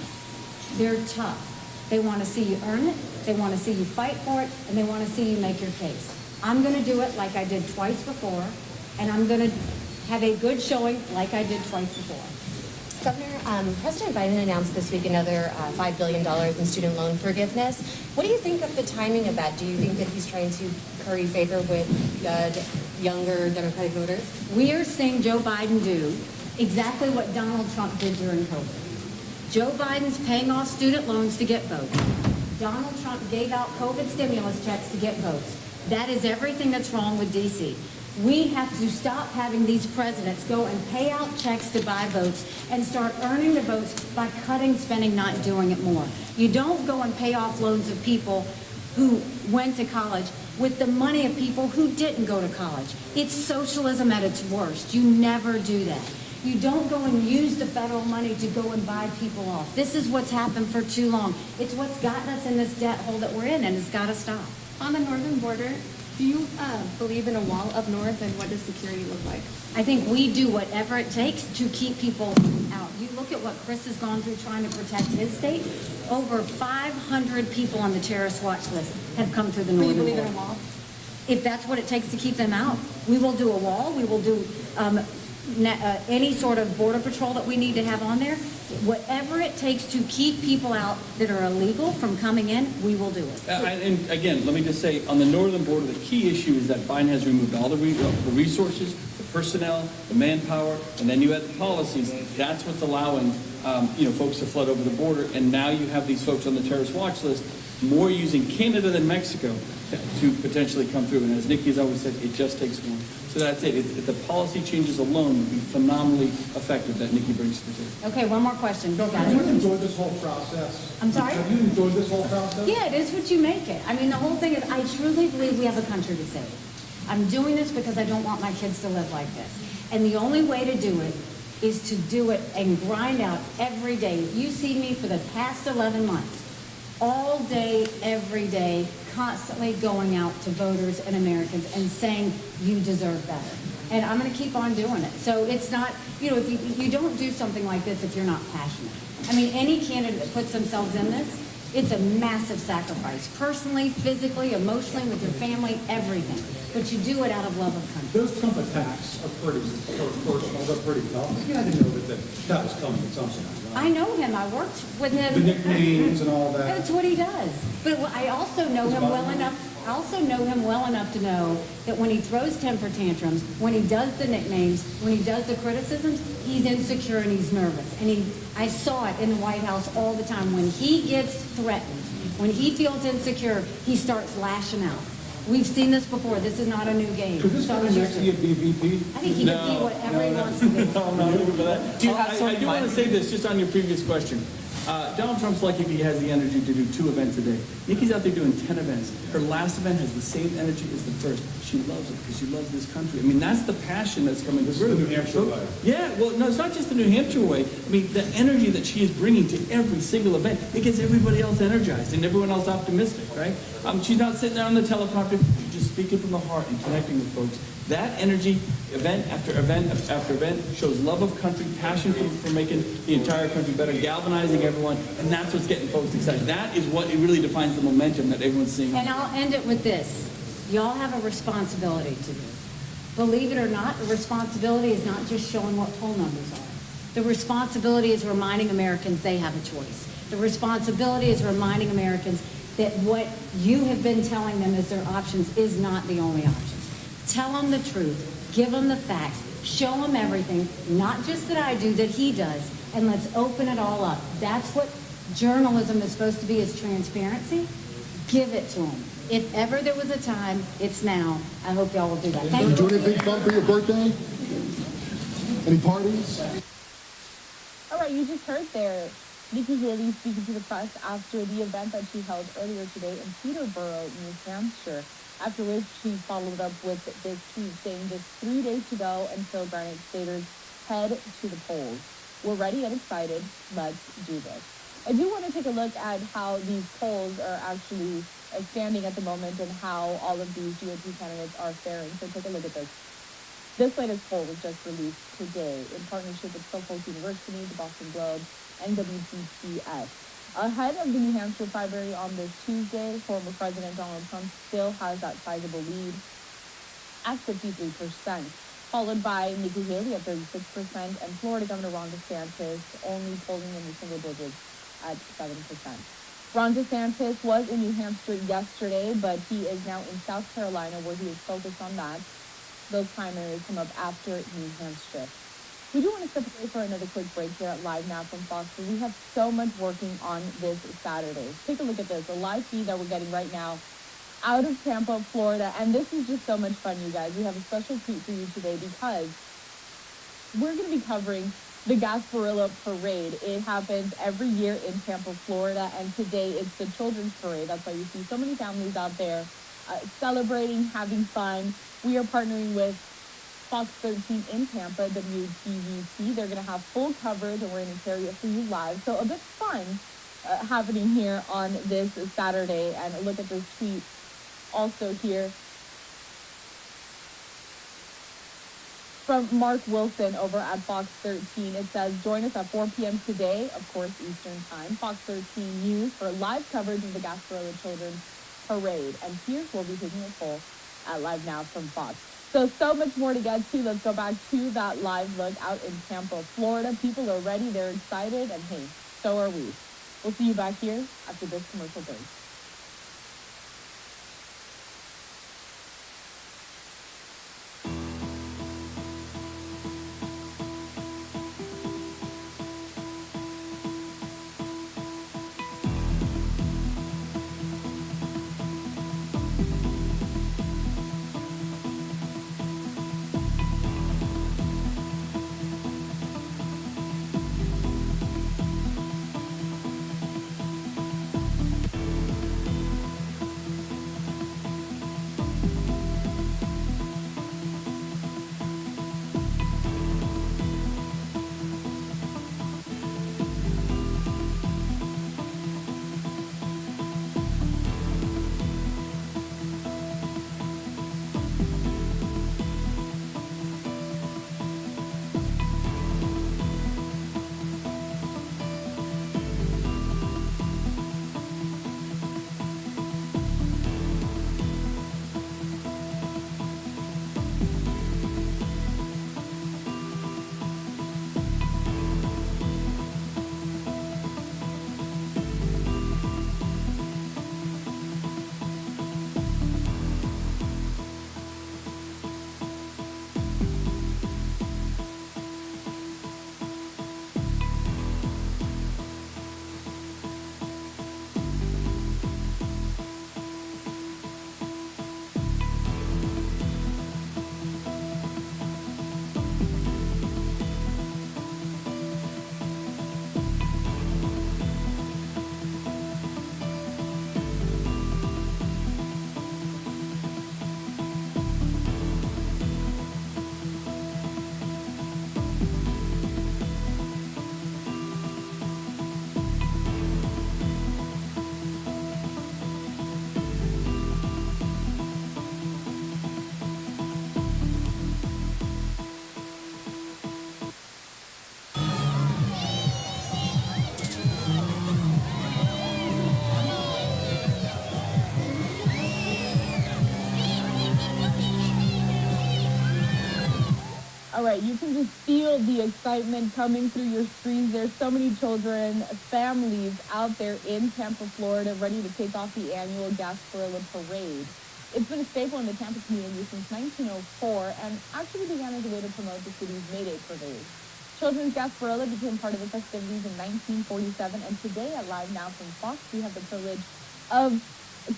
They're tough. They want to see you earn it. They want to see you fight for it, and they want to see you make your case. I'm going to do it like I did twice before, and I'm going to have a good showing like I did twice before. Governor, President Biden announced this week another $5 billion in student loan forgiveness. What do you think of the timing of that? Do you think that he's trying to curry favor with younger Democratic voters? We are seeing Joe Biden do exactly what Donald Trump did during COVID. Joe Biden's paying off student loans to get votes. Donald Trump gave out COVID stimulus checks to get votes. That is everything that's wrong with D.C. We have to stop having these presidents go and pay out checks to buy votes and start earning the votes by cutting spending, not doing it more. You don't go and pay off loans of people who went to college with the money of people who didn't go to college. It's socialism at its worst. You never do that. You don't go and use the federal money to go and buy people off. This is what's happened for too long. It's what's gotten us in this debt hole that we're in, and it's got to stop. On the northern border, do you believe in a wall up north, and what does security look like? I think we do whatever it takes to keep people out. You look at what Chris has gone through trying to protect his state. Over 500 people on the terrorist watch list have come through the northern border. Do you believe in a wall? If that's what it takes to keep them out, we will do a wall. We will do any sort of border patrol that we need to have on there. Whatever it takes to keep people out that are illegal from coming in, we will do it. And again, let me just say, on the northern border, the key issue is that Biden has removed all the resources, the personnel, the manpower, and then you have the policies. That's what's allowing folks to flood over the border. And now you have these folks on the terrorist watch list, more using Canada than Mexico to potentially come through. And as Nikki has always said, it just takes one. So that's it. If the policy changes alone would be phenomenally effective that Nikki brings to the table. Okay, one more question. Go, Have you enjoyed this whole process? I'm sorry? Have you enjoyed this whole process? Yeah, it is what you make it. I mean, the whole thing is, I truly believe we have a country to save. I'm doing this because I don't want my kids to live like this. And the only way to do it is to do it and grind out every day. You see me for the past 11 months, all day, every day, constantly going out to voters and Americans and saying, you deserve better. And I'm going to keep on doing it. So it's not, if you don't do something like this if you're not passionate. I mean, any candidate that puts themselves in this, it's a massive sacrifice, personally, physically, emotionally, with your family, everything. But you do it out of love of country. Those Trump attacks are pretty personal. They're pretty tough. You had to know that was coming at some point. I know him. I worked with him. The nicknames and all that. That's what he does. But I also know him well enough. I also know him well enough to know that when he throws temper tantrums, when he does the nicknames, when he does the criticisms, he's insecure and he's nervous. And I saw it in the White House all the time. When he gets threatened, when he feels insecure, he starts lashing out. We've seen this before. This is not a new game. Could this guy next year be VP? I think he can be whatever he wants to be. I'm not looking for that. I do want to say this just on your previous question. Donald Trump's lucky if he has the energy to do 2 events a day. Nikki's out there doing 10 events. Her last event has the same energy as the first. She loves it because she loves this country. I mean, that's the passion that's coming through. This is the New Hampshire way. Yeah, well, no, it's not just the New Hampshire way. I mean, the energy that she is bringing to every single event, it gets everybody else energized and everyone else optimistic, right? She's not sitting there on the teleprompter, just speaking from the heart and connecting with folks. That energy, event after event after event, shows love of country, passion for making the entire country better, galvanizing everyone, and that's what's getting folks excited. That is what it really defines the momentum that everyone's seeing. And I'll end it with this. Y'all have a responsibility to this. Believe it or not, the responsibility is not just showing what poll numbers are. The responsibility is reminding Americans they have a choice. The responsibility is reminding Americans that what you have been telling them as their options is not the only options. Tell them the truth, give them the facts, show them everything, not just that I do, that he does, and let's open it all up. That's what journalism is supposed to be, is transparency. Give it to them. If ever there was a time, it's now. I hope y'all will do that. Thank you. Do anything fun for your birthday? Any parties? All right, you just heard there Nikki Haley speaking to the press after the event that she held earlier today in Peterborough, New Hampshire. After which she followed up with this tweet saying just 3 days to go until Garnet Staters head to the polls. We're ready and excited. Let's do this. I do want to take a look at how these polls are actually standing at the moment and how all of these GOP candidates are faring. So take a look at this. This latest poll was just released today in partnership with Suffolk University, the Boston Globe, and WTTS. Ahead of the New Hampshire primary on this Tuesday, former President Donald Trump still has that sizable lead at 53%, followed by Nikki Haley at 36% and Florida Governor Ron DeSantis only polling in the single digits at 7%. Ron DeSantis was in New Hampshire yesterday, but he is now in South Carolina where he is focused on that. Those primaries come up after New Hampshire. We do want to step away for another quick break here at Live Now from Fox, but we have so much working on this Saturday. Take a look at this, a live feed that we're getting right now out of Tampa, Florida, and this is just so much fun, you guys. We have a special treat for you today because we're going to be covering the Gasparilla Parade. It happens every year in Tampa, Florida, and today it's the Children's Parade. That's why you see so many families out there celebrating, having fun. We are partnering with Fox 13 in Tampa, WTVC. They're going to have full coverage, and we're going to carry it for you live. So a bit fun happening here on this Saturday. And look at this tweet also here from Mark Wilson over at Fox 13. It says, join us at 4 p.m. today, of course, Eastern Time, Fox 13 News for live coverage of the Gasparilla Children's Parade. And here's where we'll be taking a poll at Live Now from Fox. So much more to get to. Let's go back to that live look out in Tampa, Florida. People are ready. They're excited. And hey, so are we. We'll see you back here after this commercial break. All right, you can just feel the excitement coming through your screens. There's so many children, families out there in Tampa, Florida, ready to kick off the annual Gasparilla Parade. It's been a staple in the Tampa community since 1904 and actually began as a way to promote the city's May Day parade. Children's Gasparilla became part of the festivities in 1947, and today at Live Now from Fox, we have the privilege of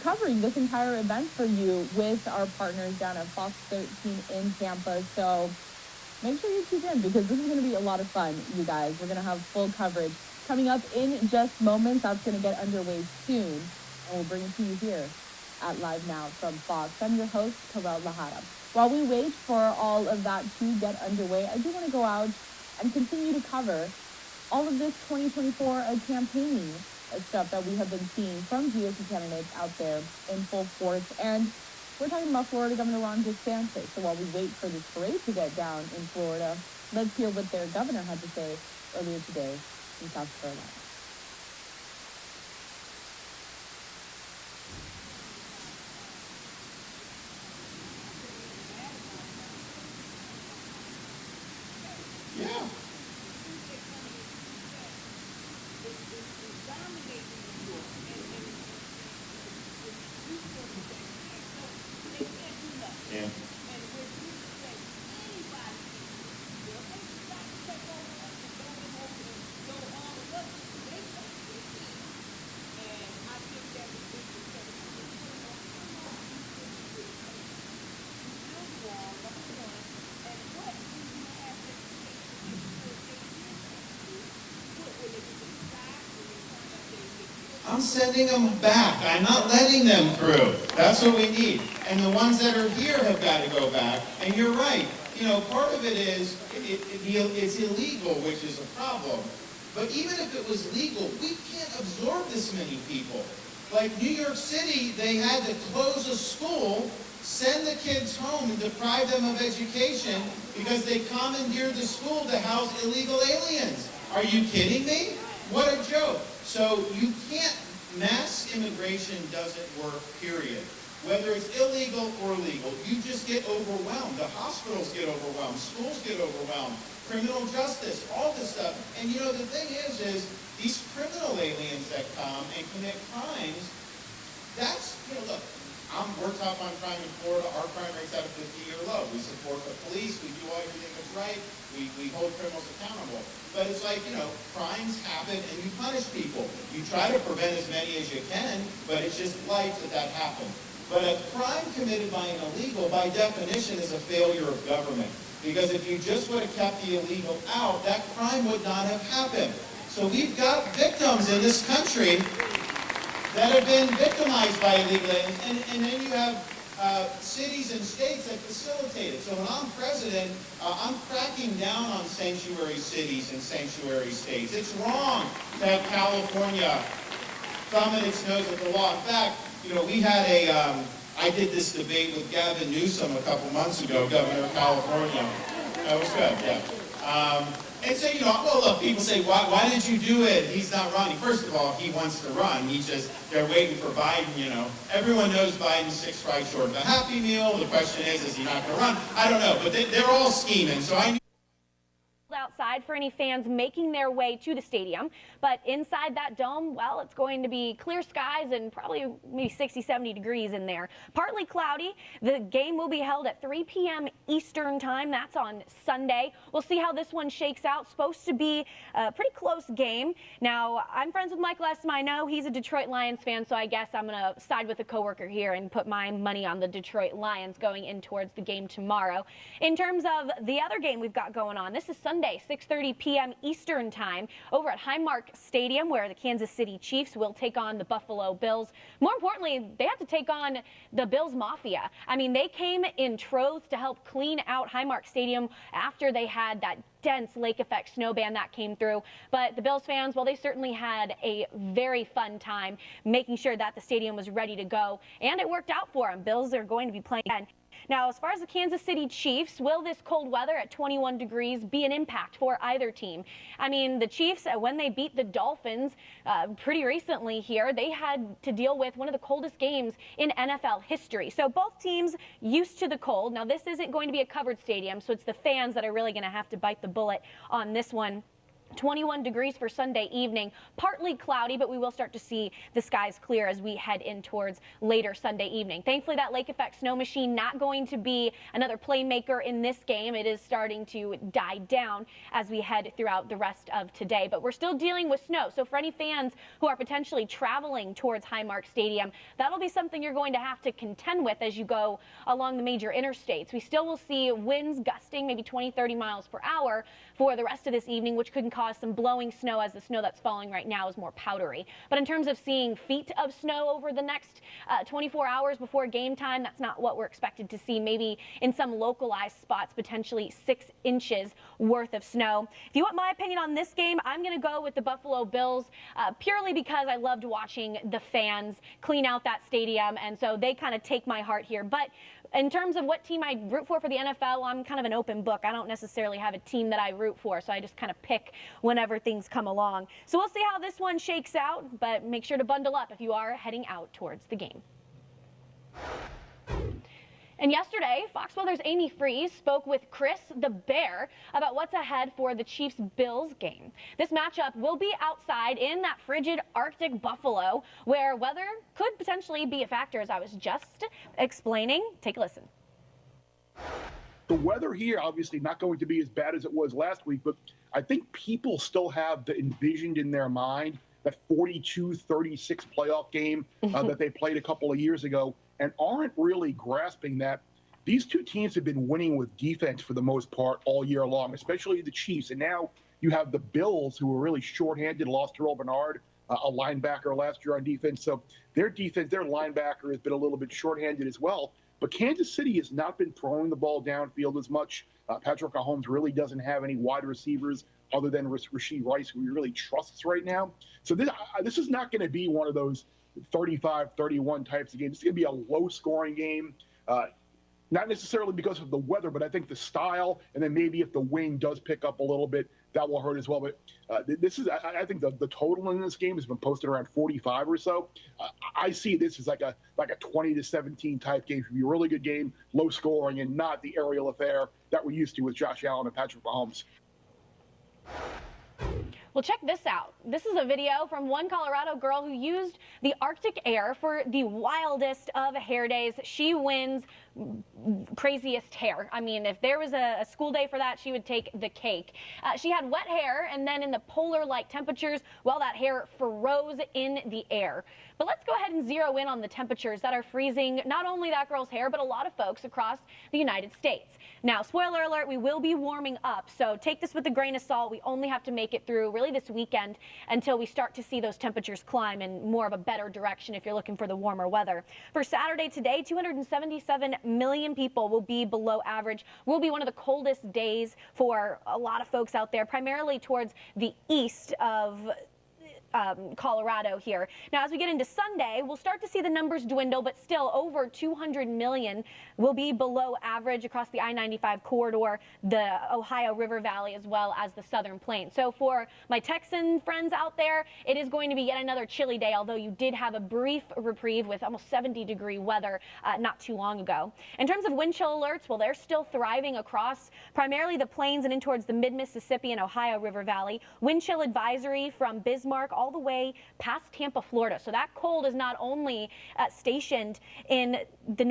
covering this entire event for you with our partners down at Fox 13 in Tampa. So make sure you tune in because this is going to be a lot of fun, you guys. We're going to have full coverage coming up in just moments. That's going to get underway soon, and we'll bring it to you here at Live Now from Fox. I'm your host, Karel Lahara. While we wait for all of that to get underway, I do want to go out and continue to cover all of this 2024 campaigning stuff that we have been seeing from GOP candidates out there in full force. And we're talking about Florida Governor Ron DeSantis. So while we wait for this parade to get down in Florida, let's hear what their governor had to say earlier today in South Carolina. I'm sending them back. I'm not letting them through. That's what we need. And the ones that are here have got to go back. And you're right. You know, part of it is it's illegal, which is a problem. But even if it was legal, we can't absorb this many people. Like New York City, they had to close a school, send the kids home and deprive them of education because they commandeered the school to house illegal aliens. Are you kidding me? What a joke. So you can't, mass immigration doesn't work, period. Whether it's illegal or legal, you just get overwhelmed. The hospitals get overwhelmed, schools get overwhelmed, criminal justice, all this stuff. And you know, the thing is these criminal aliens that come and commit crimes, that's, you know, look, we're tough on crime in Florida. Our crime rate's at a 50-year low. We support the police. We do everything that's right. We hold criminals accountable. But it's like, you know, crimes happen and you punish people. You try to prevent as many as you can, but it's just life that happens. But a crime committed by an illegal, by definition, is a failure of government. Because if you just would have kept the illegal out, that crime would not have happened. So we've got victims in this country that have been victimized by illegal aliens, and then you have cities and states that facilitate it. So when I'm president, I'm cracking down on sanctuary cities and sanctuary states. It's wrong to have California thumbing its nose at the law. In fact, you know, we had I did this debate with Gavin Newsom a couple months ago, governor of California. That was good, yeah. And so, you know, well, look, people say, why did you do it? He's not running. First of all, he wants to run. They're waiting for Biden, you know. Everyone knows Biden's 6 strikes short of a Happy Meal. The question is he not going to run? I don't know, but they're all scheming. So I knew outside for any fans making their way to the stadium, but inside that dome, well, it's going to be clear skies and probably maybe 60-70 degrees in there. Partly cloudy. The game will be held at 3 p.m. Eastern time. That's on Sunday. We'll see how this one shakes out. Supposed to be a pretty close game. Now, I'm friends with Mike Lessman. I know he's a Detroit Lions fan, so I guess I'm going to side with a coworker here and put my money on the Detroit Lions going in towards the game tomorrow. In terms of the other game we've got going on, this is Sunday, 6:30 p.m. Eastern time over at Highmark Stadium, where the Kansas City Chiefs will take on the Buffalo Bills. More importantly, they have to take on the Bills Mafia. I mean, they came in troves to help clean out Highmark Stadium after they had that dense lake effect snow band that came through. But the Bills fans, well, they certainly had a very fun time making sure that the stadium was ready to go, and it worked out for them. Bills are going to be playing again. Now, as far as the Kansas City Chiefs, will this cold weather at 21 degrees be an impact for either team? I mean, the Chiefs, when they beat the Dolphins pretty recently here, they had to deal with one of the coldest games in NFL history. So both teams used to the cold. Now, this isn't going to be a covered stadium, so it's the fans that are really going to have to bite the bullet on this one. 21 degrees for Sunday evening, partly cloudy, but we will start to see the skies clear as we head in towards later Sunday evening. Thankfully, that lake effect snow machine not going to be another playmaker in this game. It is starting to die down as we head throughout the rest of today, but we're still dealing with snow. So for any fans who are potentially traveling towards Highmark Stadium, that'll be something you're going to have to contend with as you go along the major interstates. We still will see winds gusting maybe 20-30 miles per hour for the rest of this evening, which could cause some blowing snow, as the snow that's falling right now is more powdery. But in terms of seeing feet of snow over the next 24 hours before game time, that's not what we're expected to see. Maybe in some localized spots, potentially 6 inches worth of snow. If you want my opinion on this game, I'm going to go with the Buffalo Bills purely because I loved watching the fans clean out that stadium, and so they kind of take my heart here. But in terms of what team I root for the NFL, I'm kind of an open book. I don't necessarily have a team that I root for, so I just kind of pick whenever things come along. So we'll see how this one shakes out, but make sure to bundle up if you are heading out towards the game. And yesterday, Fox Weather's Amy Freeze spoke with Chris the Bear about what's ahead for the Chiefs-Bills game. This matchup will be outside in that frigid Arctic Buffalo, where weather could potentially be a factor, as I was just explaining. Take a listen. The weather here, obviously not going to be as bad as it was last week, but I think people still have the envisioned in their mind that 42-36 playoff game that they played a couple of years ago, and aren't really grasping that these two teams have been winning with defense for the most part all year long, especially the Chiefs. And now you have the Bills, who were really shorthanded, lost Terrell Bernard, a linebacker last year on defense. So their linebacker has been a little bit shorthanded as well. But Kansas City has not been throwing the ball downfield as much. Patrick Mahomes really doesn't have any wide receivers other than Rashee Rice, who he really trusts right now. So this is not going to be one of those 35-31 types of games. It's going to be a low-scoring game. Not necessarily because of the weather, but I think the style, and then maybe if the wind does pick up a little bit, that will hurt as well. But I think the total in this game has been posted around 45 or so. I see this as like a 20-17 type game. It should be a really good game, low scoring, and not the aerial affair that we're used to with Josh Allen and Patrick Mahomes. Well, check this out. This is a video from one Colorado girl who used the Arctic air for the wildest of hair days. She wins craziest hair. I mean, if there was a school day for that, she would take the cake. She had wet hair, and then in the polar-like temperatures, well, that hair froze in the air. But let's go ahead and zero in on the temperatures that are freezing not only that girl's hair, but a lot of folks across the United States. Now, spoiler alert, we will be warming up, so take this with a grain of salt. We only have to make it through really this weekend until we start to see those temperatures climb in more of a better direction if you're looking for the warmer weather. For Saturday today, 277 million people will be below average. Will be one of the coldest days for a lot of folks out there, primarily towards the east of Colorado here. Now, as we get into Sunday, we'll start to see the numbers dwindle, but still over 200 million will be below average across the I-95 corridor, the Ohio River Valley, as well as the Southern Plains. So for my Texan friends out there, it is going to be yet another chilly day, although you did have a brief reprieve with almost 70-degree weather not too long ago. In terms of wind chill alerts, well, they're still thriving across primarily the plains and in towards the mid-Mississippi and Ohio River Valley. Wind chill advisory from Bismarck all the way past Tampa, Florida. So that cold is not only stationed in the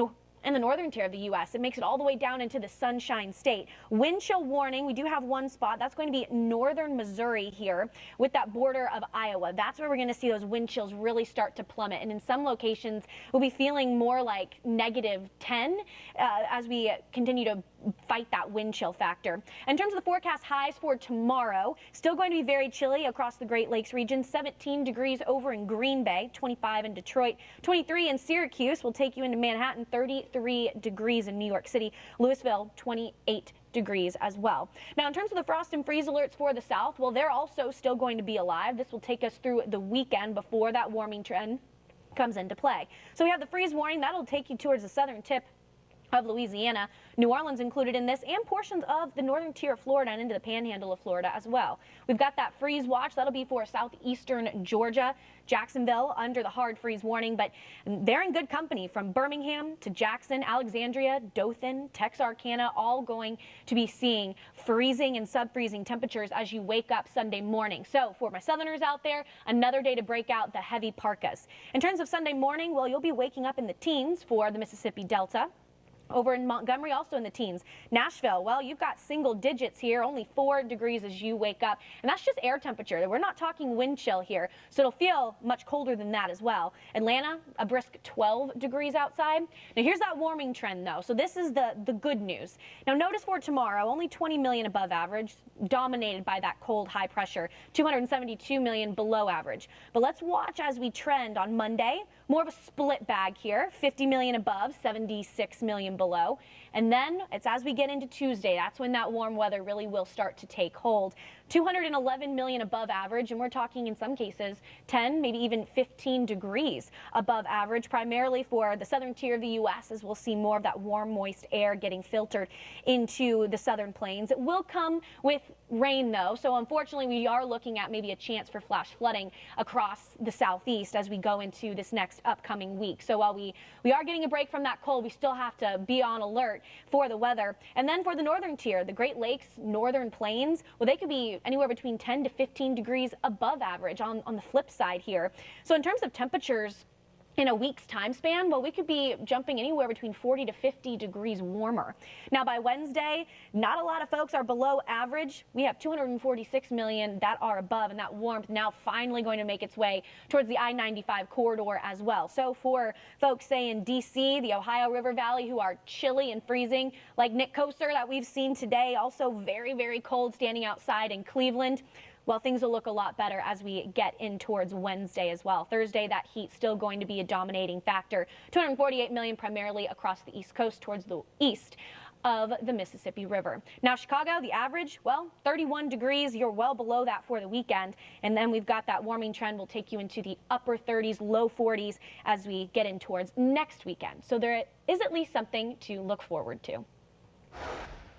northern tier of the U.S. It makes it all the way down into the Sunshine State. Wind chill warning, we do have one spot. That's going to be northern Missouri here with that border of Iowa. That's where we're going to see those wind chills really start to plummet. And in some locations, we'll be feeling more like -10 as we continue to fight that wind chill factor. In terms of the forecast highs for tomorrow, still going to be very chilly across the Great Lakes region. 17 degrees over in Green Bay, 25 in Detroit, 23 in Syracuse will take you into Manhattan, 33 degrees in New York City, Louisville, 28 degrees as well. Now, in terms of the frost and freeze alerts for the south, well, they're also still going to be alive. This will take us through the weekend before that warming trend comes into play. So we have the freeze warning. That'll take you towards the southern tip of Louisiana, New Orleans included in this, and portions of the northern tier of Florida and into the panhandle of Florida as well. We've got that freeze watch. That'll be for southeastern Georgia, Jacksonville under the hard freeze warning, but they're in good company from Birmingham to Jackson, Alexandria, Dothan, Texarkana, all going to be seeing freezing and sub-freezing temperatures as you wake up Sunday morning. So for my southerners out there, another day to break out the heavy parkas. In terms of Sunday morning, well, you'll be waking up in the teens for the Mississippi Delta. Over in Montgomery, also in the teens. Nashville, well, you've got single digits here, only 4 degrees as you wake up. And that's just air temperature. We're not talking wind chill here, so it'll feel much colder than that as well. Atlanta, a brisk 12 degrees outside. Now, here's that warming trend, though. So this is the good news. Now, notice for tomorrow, only 20 million above average, dominated by that cold high pressure, 272 million below average. But let's watch as we trend on Monday. More of a split bag here, 50 million above, 76 million below. And then it's as we get into Tuesday, that's when that warm weather really will start to take hold. 211 million above average, and we're talking in some cases 10, maybe even 15 degrees above average, primarily for the southern tier of the U.S., as we'll see more of that warm, moist air getting filtered into the southern plains. It will come with rain, though, so unfortunately we are looking at maybe a chance for flash flooding across the southeast as we go into this next upcoming week. So while we are getting a break from that cold, we still have to be on alert for the weather. And then for the northern tier, the Great Lakes, northern plains, well, they could be anywhere between 10 to 15 degrees above average on the flip side here. So in terms of temperatures, in a week's time span, well, we could be jumping anywhere between 40 to 50 degrees warmer. Now, by Wednesday, not a lot of folks are below average. We have 246 million that are above, and that warmth now finally going to make its way towards the I-95 corridor as well. So for folks, say, in D.C., the Ohio River Valley, who are chilly and freezing, like Nick Koser that we've seen today, also very, very cold standing outside in Cleveland. well, things will look a lot better as we get in towards Wednesday as well. Thursday, that heat still going to be a dominating factor. 248 million primarily across the East Coast towards the east of the Mississippi River. Now, Chicago, the average, well, 31 degrees. You're well below that for the weekend. And then we've got that warming trend will take you into the upper 30s, low 40s as we get in towards next weekend. So there is at least something to look forward to.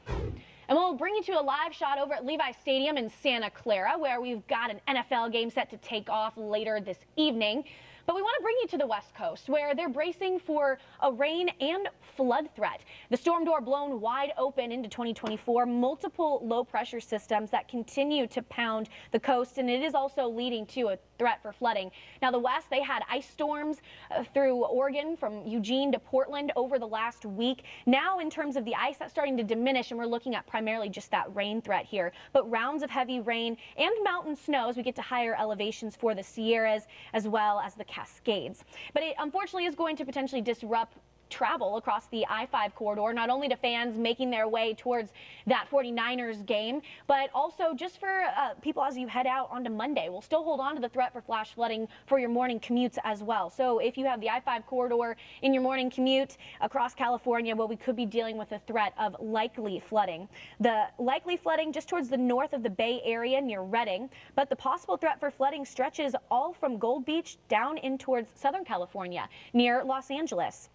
And we'll bring you to a live shot over at Levi Stadium in Santa Clara, where we've got an NFL game set to take off later this evening. But we want to bring you to the West Coast, where they're bracing for a rain and flood threat. The storm door blown wide open into 2024, multiple low pressure systems that continue to pound the coast, and it is also leading to a threat for flooding. Now, the West, they had ice storms through Oregon from Eugene to Portland over the last week. Now, in terms of the ice, that's starting to diminish, and we're looking at primarily just that rain threat here. But rounds of heavy rain and mountain snow as we get to higher elevations for the Sierras as well as the Cascades. But it unfortunately is going to potentially disrupt travel across the I-5 corridor, not only to fans making their way towards that 49ers game, but also just for people as you head out onto Monday. We'll still hold on to the threat for flash flooding for your morning commutes as well. So if you have the I-5 corridor in your morning commute across California, well, we could be dealing with a threat of likely flooding. The likely flooding just towards the north of the Bay Area near Redding, but the possible threat for flooding stretches all from Gold Beach down in towards Southern California near Los Angeles.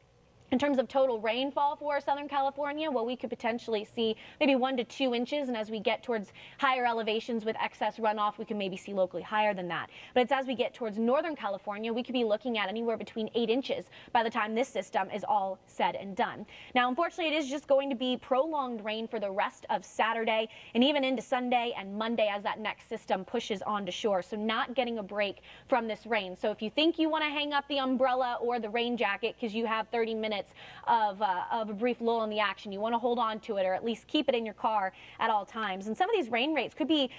In terms of total rainfall for Southern California, well, we could potentially see maybe 1 to 2 inches. And as we get towards higher elevations with excess runoff, we can maybe see locally higher than that. But it's as we get towards Northern California, we could be looking at anywhere between 8 inches by the time this system is all said and done. Now, unfortunately, it is just going to be prolonged rain for the rest of Saturday and even into Sunday and Monday as that next system pushes onto shore. So not getting a break from this rain. So if you think you want to hang up the umbrella or the rain jacket because you have 30 minutes of a brief lull in the action, you want to hold on to it or at least keep it in your car at all times. And some of these rain rates could be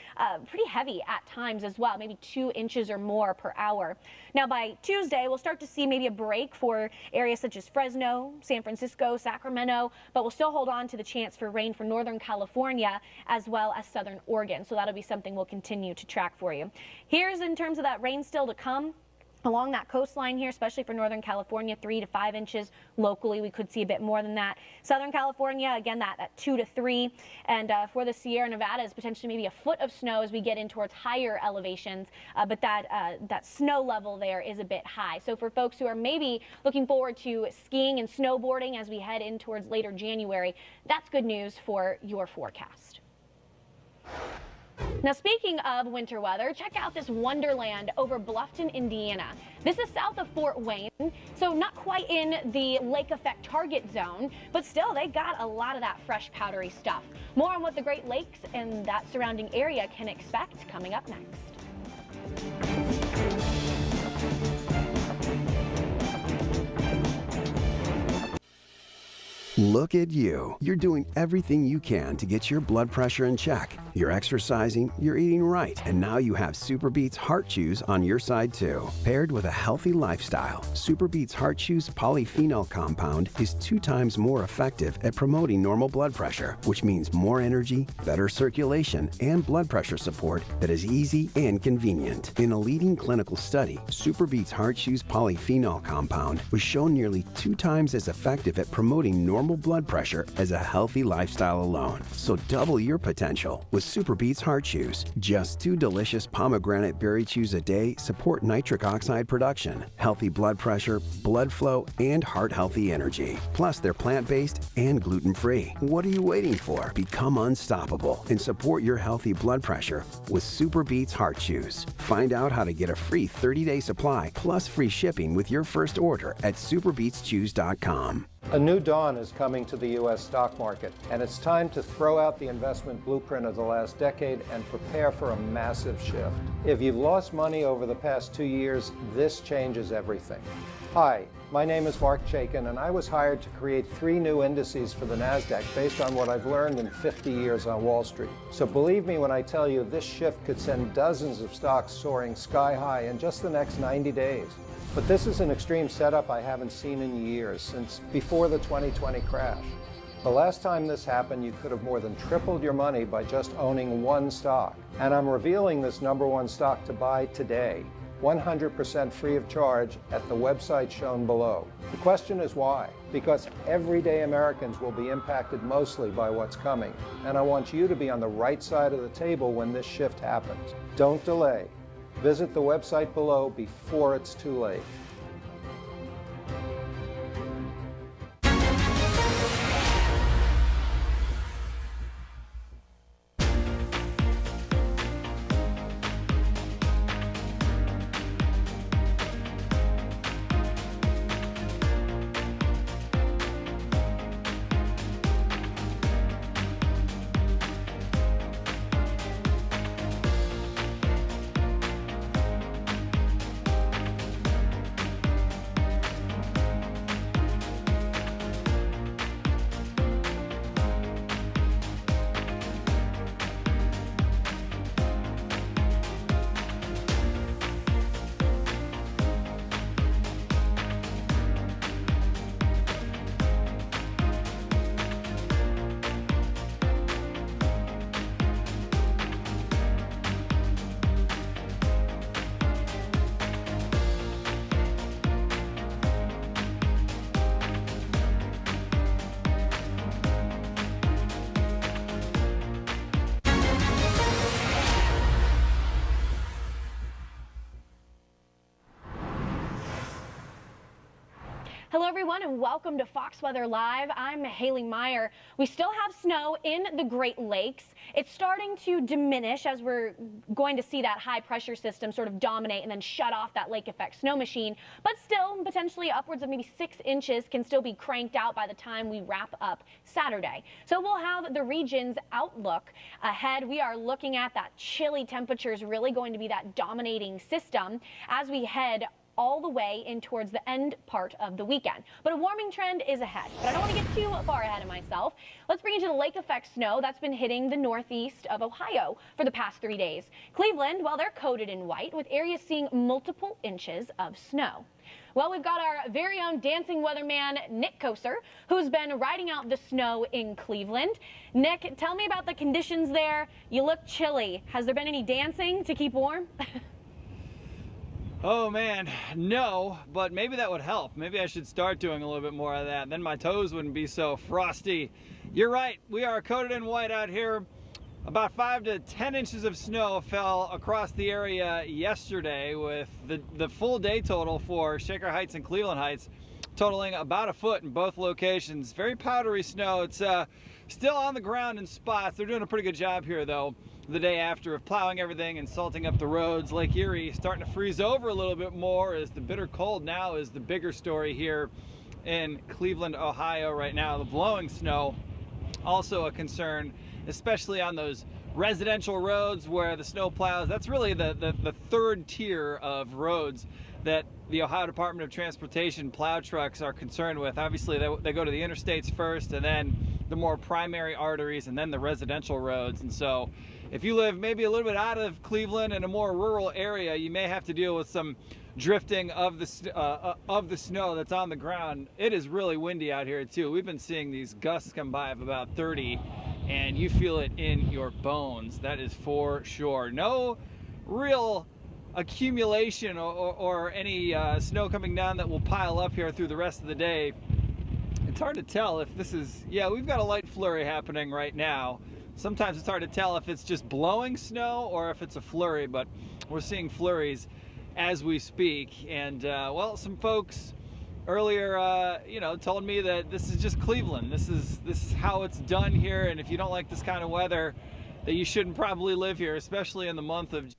pretty heavy at times as well, maybe 2 inches or more per hour. Now by Tuesday, we'll start to see maybe a break for areas such as Fresno, San Francisco, Sacramento, but we'll still hold on to the chance for rain for Northern California as well as Southern Oregon. So that'll be something we'll continue to track for you. Here's in terms of that rain still to come. Along that coastline here, especially for Northern California, 3 to 5 inches. Locally, we could see a bit more than that. Southern California, again, that 2 to 3. And for the Sierra Nevadas, potentially maybe a foot of snow as we get in towards higher elevations. But that snow level there is a bit high. So for folks who are maybe looking forward to skiing and snowboarding as we head in towards later January, that's good news for your forecast. Now, speaking of winter weather, check out this wonderland over Bluffton, Indiana. This is south of Fort Wayne, so not quite in the lake effect target zone, but still they got a lot of that fresh powdery stuff. More on what the Great Lakes and that surrounding area can expect coming up next. Look at you. You're doing everything you can to get your blood pressure in check. You're exercising, you're eating right, and now you have SuperBeets Heart Chews on your side too. Paired with a healthy lifestyle, SuperBeets Heart Chews polyphenol compound is 2 times more effective at promoting normal blood pressure, which means more energy, better circulation, and blood pressure support that is easy and convenient. In a leading clinical study, SuperBeets Heart Chews polyphenol compound was shown nearly 2 times as effective at promoting normal blood pressure as a healthy lifestyle alone. So double your potential with SuperBeets Heart Chews. Just 2 delicious pomegranate berry chews a day support nitric oxide production, healthy blood pressure, blood flow, and heart-healthy energy. Plus, they're plant-based and gluten-free. What are you waiting for? Become unstoppable and support your healthy blood pressure with SuperBeets Heart Chews. Find out how to get a free 30-day supply plus free shipping with your first order at superbeetschews.com. A new dawn is coming to the U.S. stock market, and it's time to throw out the investment blueprint of the last decade and prepare for a massive shift. If you've lost money over the past 2 years, this changes everything. Hi, my name is Mark Chaikin, and I was hired to create 3 new indices for the NASDAQ based on what I've learned in 50 years on Wall Street. So believe me when I tell you this shift could send dozens of stocks soaring sky high in just the next 90 days. But this is an extreme setup I haven't seen in years, since before the 2020 crash. The last time this happened, you could have more than tripled your money by just owning one stock. And I'm revealing this number one stock to buy today, 100% free of charge at the website shown below. The question is why? Because everyday Americans will be impacted mostly by what's coming. And I want you to be on the right side of the table when this shift happens. Don't delay. Visit the website below before it's too late. Hello everyone and welcome to Fox Weather Live. I'm Haley Meyer. We still have snow in the Great Lakes. It's starting to diminish as we're going to see that high pressure system sort of dominate and then shut off that lake effect snow machine. But still, potentially upwards of maybe 6 inches can still be cranked out by the time we wrap up Saturday. So we'll have the region's outlook ahead. We are looking at that chilly temperatures really going to be that dominating system as we head all the way in towards the end part of the weekend. But a warming trend is ahead. But I don't want to get too far ahead of myself. Let's bring you to the lake effect snow that's been hitting the northeast of Ohio for the past 3 days. Cleveland, well, they're coated in white with areas seeing multiple inches of snow. Well, we've got our very own dancing weatherman, Nick Koser, who's been riding out the snow in Cleveland. Nick, tell me about the conditions there. You look chilly. Has there been any dancing to keep warm? Oh man, no, but maybe that would help. Maybe I should start doing a little bit more of that. Then my toes wouldn't be so frosty. You're right, we are coated in white out here. About 5 to 10 inches of snow fell across the area yesterday, with the full day total for Shaker Heights and Cleveland Heights totaling about a foot in both locations. Very powdery snow. It's still on the ground in spots. They're doing a pretty good job here though, the day after, of plowing everything and salting up the roads. Lake Erie starting to freeze over a little bit more as the bitter cold now is the bigger story here in Cleveland, Ohio right now. The blowing snow also a concern, especially on those residential roads where the snow plows. That's really the third tier of roads that the Ohio Department of Transportation plow trucks are concerned with. Obviously they go to the interstates first, and then the more primary arteries, and then the residential roads. And so if you live maybe a little bit out of Cleveland in a more rural area, you may have to deal with some drifting of the snow that's on the ground. It is really windy out here too. We've been seeing these gusts come by of about 30, and you feel it in your bones. That is for sure. No real accumulation or any snow coming down that will pile up here through the rest of the day. It's hard to tell if this is, yeah, we've got a light flurry happening right now. Sometimes it's hard to tell if it's just blowing snow or if it's a flurry, but we're seeing flurries as we speak. And well, some folks earlier, told me that this is just Cleveland. This is how it's done here, and if you don't like this kind of weather, that you shouldn't probably live here, especially in the month of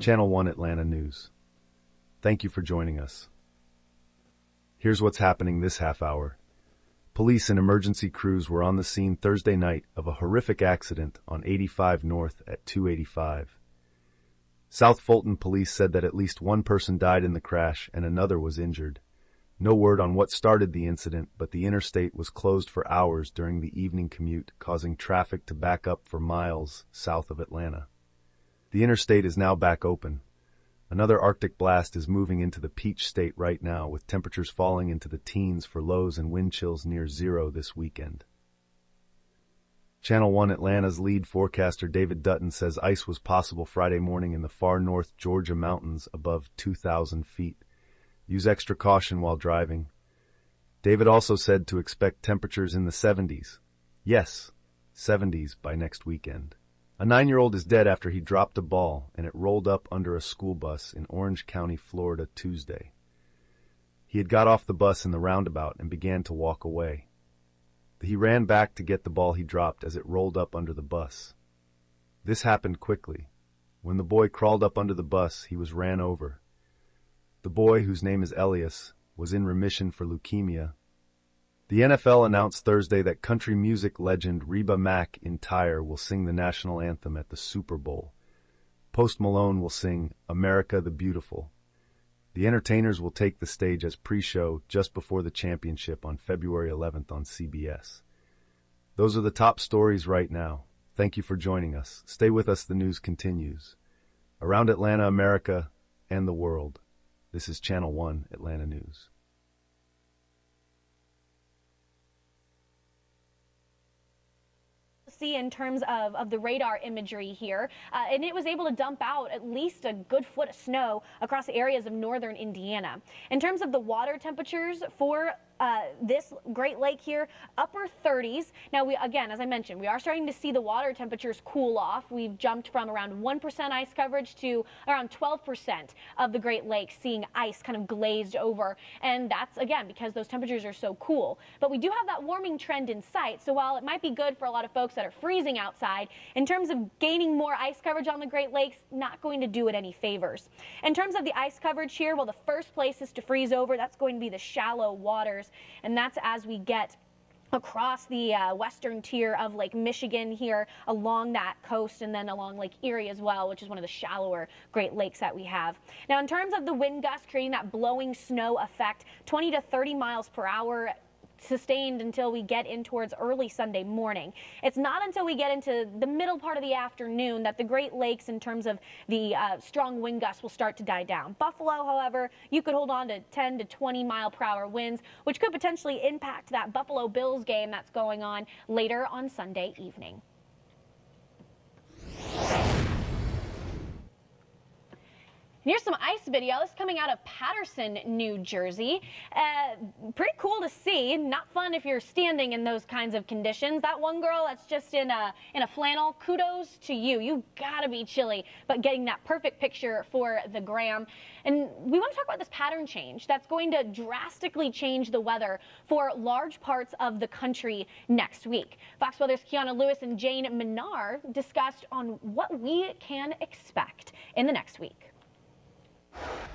Channel 1 Atlanta News. Thank you for joining us. Here's what's happening this half hour. Police and emergency crews were on the scene Thursday night of a horrific accident on 85 North at 285. South Fulton police said that at least one person died in the crash and another was injured. No word on what started the incident, but the interstate was closed for hours during the evening commute, causing traffic to back up for miles south of Atlanta. The interstate is now back open. Another Arctic blast is moving into the Peach State right now, with temperatures falling into the teens for lows and wind chills near zero this weekend. Channel 1 Atlanta's lead forecaster David Dutton says ice was possible Friday morning in the far north Georgia mountains above 2,000 feet. Use extra caution while driving. David also said to expect temperatures in the 70s. Yes, 70s by next weekend. A 9-year-old is dead after he dropped a ball and it rolled up under a school bus in Orange County, Florida, Tuesday. He had got off the bus in the roundabout and began to walk away. He ran back to get the ball he dropped as it rolled up under the bus. This happened quickly. When the boy crawled up under the bus, he was ran over. The boy, whose name is Elias, was in remission for leukemia. The NFL announced Thursday that country music legend Reba McEntire will sing the national anthem at the Super Bowl. Post Malone will sing America the Beautiful. The entertainers will take the stage as pre-show just before the championship on February 11th on CBS. Those are the top stories right now. Thank you for joining us. Stay with us, the news continues. Around Atlanta, America, and the world. This is Channel 1 Atlanta News. See in terms of the radar imagery here, and it was able to dump out at least a good foot of snow across areas of northern Indiana. In terms of the water temperatures for this Great Lake here, upper 30s. Now, again, as I mentioned, we are starting to see the water temperatures cool off. We've jumped from around 1% ice coverage to around 12% of the Great Lakes seeing ice kind of glazed over. And that's, again, because those temperatures are so cool. But we do have that warming trend in sight. So while it might be good for a lot of folks that are freezing outside, in terms of gaining more ice coverage on the Great Lakes, not going to do it any favors. In terms of the ice coverage here, well, the first places to freeze over, that's going to be the shallow waters. And that's as we get across the western tier of Lake Michigan here along that coast, and then along Lake Erie as well, which is one of the shallower Great Lakes that we have. Now, in terms of the wind gusts creating that blowing snow effect, 20 to 30 miles per hour sustained until we get in towards early Sunday morning. It's not until we get into the middle part of the afternoon that the Great Lakes, in terms of the strong wind gusts, will start to die down. Buffalo, however, you could hold on to 10 to 20 mile per hour winds, which could potentially impact that Buffalo Bills game that's going on later on Sunday evening. Here's some ice video. This is coming out of Patterson, New Jersey. Pretty cool to see. Not fun if you're standing in those kinds of conditions. That one girl that's just in a flannel, kudos to you. You've got to be chilly, but getting that perfect picture for the gram. And we want to talk about this pattern change that's going to drastically change the weather for large parts of the country next week. Fox Weather's Kiana Lewis and Jane Menard discussed on what we can expect in the next week.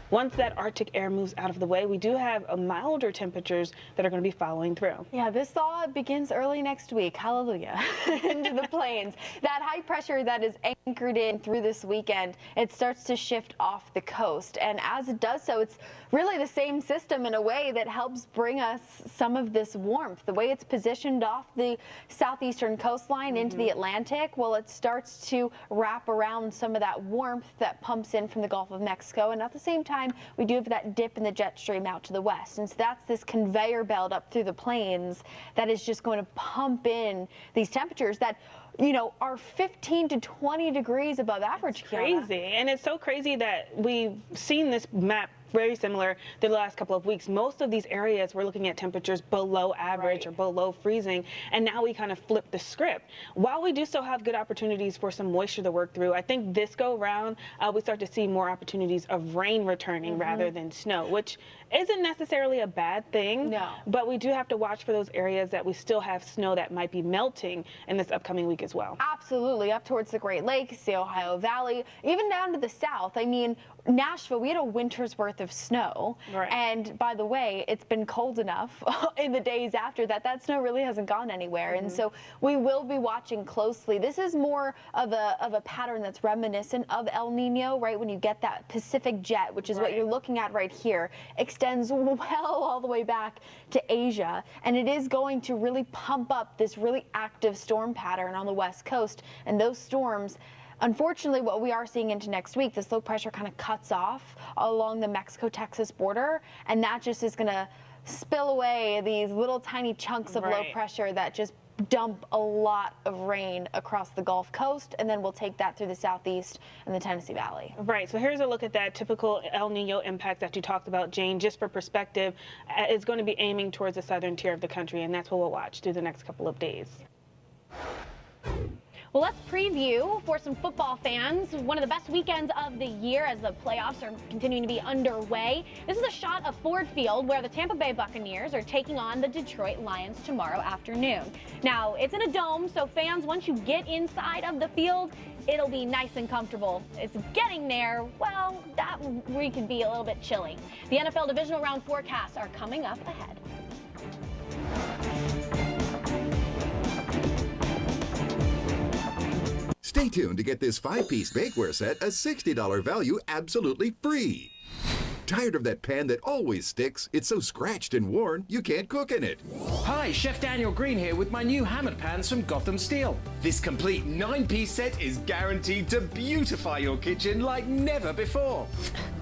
Once that Arctic air moves out of the way, we do have milder temperatures that are going to be following through. Yeah, this thaw begins early next week. Hallelujah. Into the plains. That high pressure that is anchored in through this weekend, it starts to shift off the coast. And as it does so, it's really the same system in a way that helps bring us some of this warmth. The way it's positioned off the southeastern coastline into the Atlantic, well, it starts to wrap around some of that warmth that pumps in from the Gulf of Mexico. And at the same time, we do have that dip in the jet stream out to the west. And so that's this conveyor belt up through the plains that is just going to pump in these temperatures that, you know, are 15 to 20 degrees above average. It's crazy. And it's so crazy that we've seen this map very similar to the last couple of weeks. Most of these areas we're looking at temperatures below average or below freezing, and now we kind of flip the script. While we do still have good opportunities for some moisture to work through, I think this go round we start to see more opportunities of rain returning rather than snow, which isn't necessarily a bad thing. No. But we do have to watch for those areas that we still have snow that might be melting in this upcoming week as well. Absolutely, up towards the Great Lakes, the Ohio Valley, even down to the south. I mean, Nashville, we had a winter's worth of snow. Right. And by the way, it's been cold enough in the days after that. That snow really hasn't gone anywhere. And so we will be watching closely. This is more of a pattern that's reminiscent of El Nino, right? When you get that Pacific jet, which is what you're looking at right here, extends well all the way back to Asia. And it is going to really pump up this really active storm pattern on the West Coast. And those storms, unfortunately, what we are seeing into next week, this low pressure kind of cuts off along the Mexico-Texas border, and that just is going to spill away these little tiny chunks of low pressure that just dump a lot of rain across the Gulf Coast, and then we'll take that through the southeast and the Tennessee Valley. Right, so here's a look at that typical El Nino impact that you talked about, Jane. Just for perspective, it's going to be aiming towards the southern tier of the country, and that's what we'll watch through the next couple of days. Well, let's preview for some football fans one of the best weekends of the year as the playoffs are continuing to be underway. This is a shot of Ford Field where the Tampa Bay Buccaneers are taking on the Detroit Lions tomorrow afternoon. Now, it's in a dome, so fans, once you get inside of the field, it'll be nice and comfortable. It's getting there, well, that we could be a little bit chilly. The NFL divisional round forecasts are coming up ahead. Stay tuned to get this 5-piece bakeware set, a $60 value, absolutely free. Tired of that pan that always sticks? It's so scratched and worn, you can't cook in it. Hi, Chef Daniel Green here with my new hammered pans from Gotham Steel. This complete 9-piece set is guaranteed to beautify your kitchen like never before.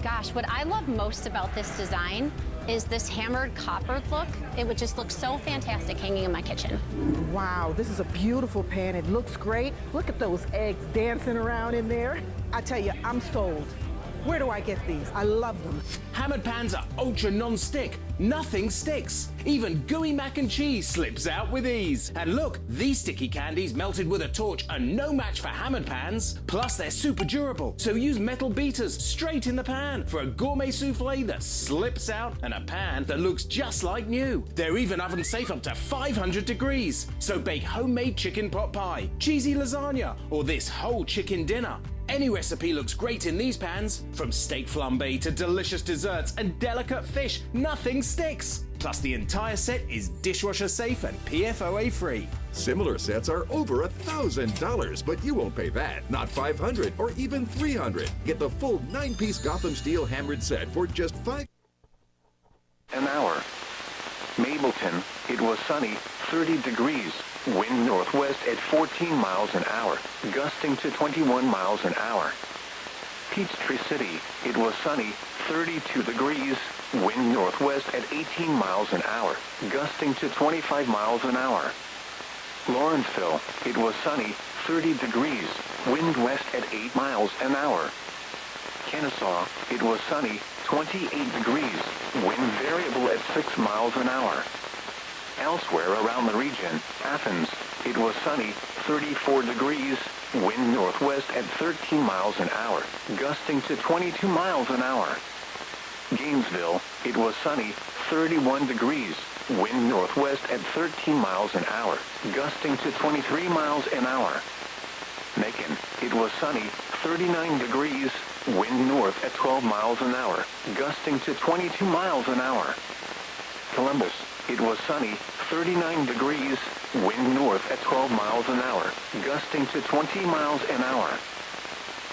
Gosh, what I love most about this design is this hammered copper look. It would just look so fantastic hanging in my kitchen. Wow, this is a beautiful pan. It looks great. Look at those eggs dancing around in there. I tell you, I'm sold. Where do I get these? I love them. Hammered pans are ultra non-stick. Nothing sticks. Even gooey mac and cheese slips out with ease. And look, these sticky candies melted with a torch are no match for hammered pans. Plus, they're super durable, so use metal beaters straight in the pan for a gourmet souffle that slips out and a pan that looks just like new. They're even oven safe up to 500 degrees. So bake homemade chicken pot pie, cheesy lasagna, or this whole chicken dinner. Any recipe looks great in these pans. From steak flambe to delicious desserts and delicate fish, nothing sticks. Plus, the entire set is dishwasher safe and PFOA free. Similar sets are over $1,000, but you won't pay that. Not $500 or even $300. Get the full 9-piece Gotham Steel hammered set for just $5 an hour. Mableton, it was sunny, 30 degrees. Wind northwest at 14 miles an hour, gusting to 21 miles an hour. Peachtree City, it was sunny, 32 degrees. Wind northwest at 18 miles an hour, gusting to 25 miles an hour. Lawrenceville, it was sunny, 30 degrees. Wind west at 8 miles an hour. Kennesaw, it was sunny, 28 degrees. Wind variable at 6 miles an hour. Elsewhere around the region, Athens, it was sunny, 34 degrees, wind northwest at 13 miles an hour, gusting to 22 miles an hour. Gainesville, it was sunny, 31 degrees, wind northwest at 13 miles an hour, gusting to 23 miles an hour. Macon, it was sunny, 39 degrees, wind north at 12 miles an hour, gusting to 22 miles an hour. Columbus, it was sunny, 39 degrees, wind north at 12 miles an hour, gusting to 20 miles an hour.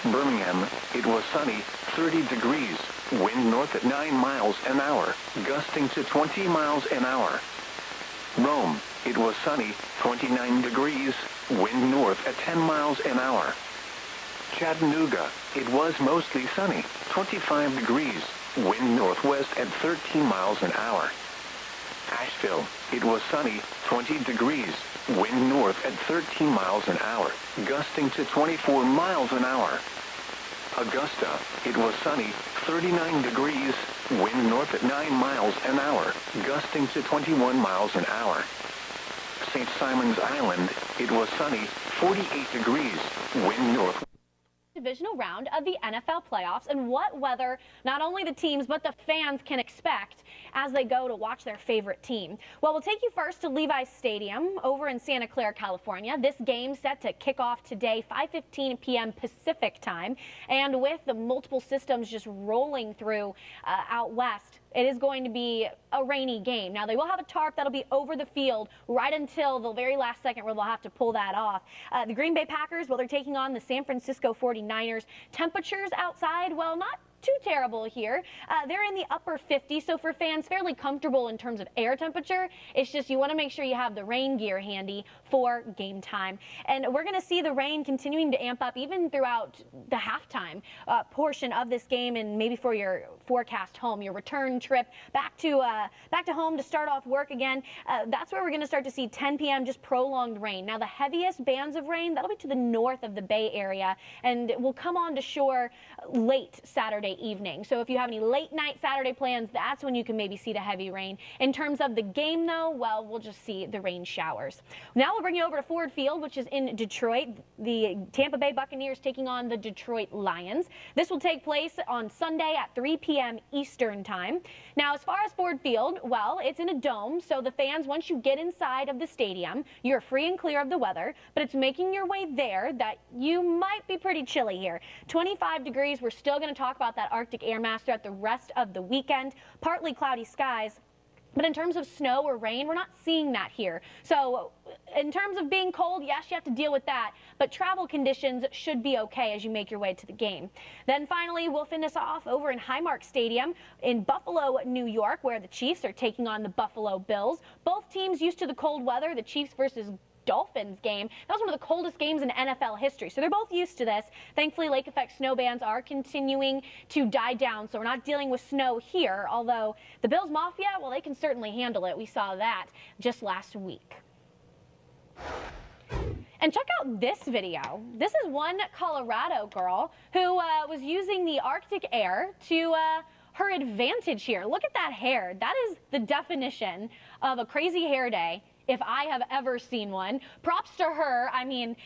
Birmingham, it was sunny, 30 degrees, wind north at 9 miles an hour, gusting to 20 miles an hour. Rome, it was sunny, 29 degrees, wind north at 10 miles an hour. Chattanooga, it was mostly sunny, 25 degrees, wind northwest at 13 miles an hour. Asheville, it was sunny, 20 degrees, wind north at 13 miles an hour, gusting to 24 miles an hour. Augusta, it was sunny, 39 degrees, wind north at 9 miles an hour, gusting to 21 miles an hour. St. Simons Island, it was sunny, 48 degrees, wind north. Divisional round of the NFL playoffs and what weather not only the teams but the fans can expect as they go to watch their favorite team. Well, we'll take you first to Levi's Stadium over in Santa Clara, California. This game set to kick off today, 5:15 p.m. Pacific time, and with the multiple systems just rolling through out west, it is going to be a rainy game. Now, they will have a tarp that'll be over the field right until the very last second where they'll have to pull that off. The Green Bay Packers, well, they're taking on the San Francisco 49ers. Temperatures outside, well, not too terrible here. They're in the upper 50s, so for fans, fairly comfortable in terms of air temperature. It's just you want to make sure you have the rain gear handy for game time. And we're going to see the rain continuing to amp up even throughout the halftime portion of this game, and maybe for your forecast home, your return trip back to home to start off work again. That's where we're going to start to see 10 p.m. just prolonged rain. Now, the heaviest bands of rain, that'll be to the north of the Bay Area, and will come on to shore late Saturday evening. So if you have any late night Saturday plans, that's when you can maybe see the heavy rain. In terms of the game, though, well, we'll just see the rain showers. Now we'll bring you over to Ford Field, which is in Detroit. The Tampa Bay Buccaneers taking on the Detroit Lions. This will take place on Sunday at 3 p.m. Eastern time. Now, as far as Ford Field, well, it's in a dome, so the fans, once you get inside of the stadium, you're free and clear of the weather, but it's making your way there that you might be pretty chilly here. 25 degrees. We're still going to talk about that Arctic air mass throughout the rest of the weekend. Partly cloudy skies. But in terms of snow or rain, we're not seeing that here. So in terms of being cold, yes, you have to deal with that. But travel conditions should be okay as you make your way to the game. Then finally, we'll finish off over in Highmark Stadium in Buffalo, New York, where the Chiefs are taking on the Buffalo Bills. Both teams used to the cold weather. The Chiefs versus Dolphins game. That was one of the coldest games in NFL history. So they're both used to this. Thankfully, lake effect snow bands are continuing to die down. So we're not dealing with snow here, although the Bills Mafia, well, they can certainly handle it. We saw that just last week. And check out this video. This is one Colorado girl who was using the Arctic air to her advantage here. Look at that hair. That is the definition of a crazy hair day if I have ever seen one. Props to her. I mean,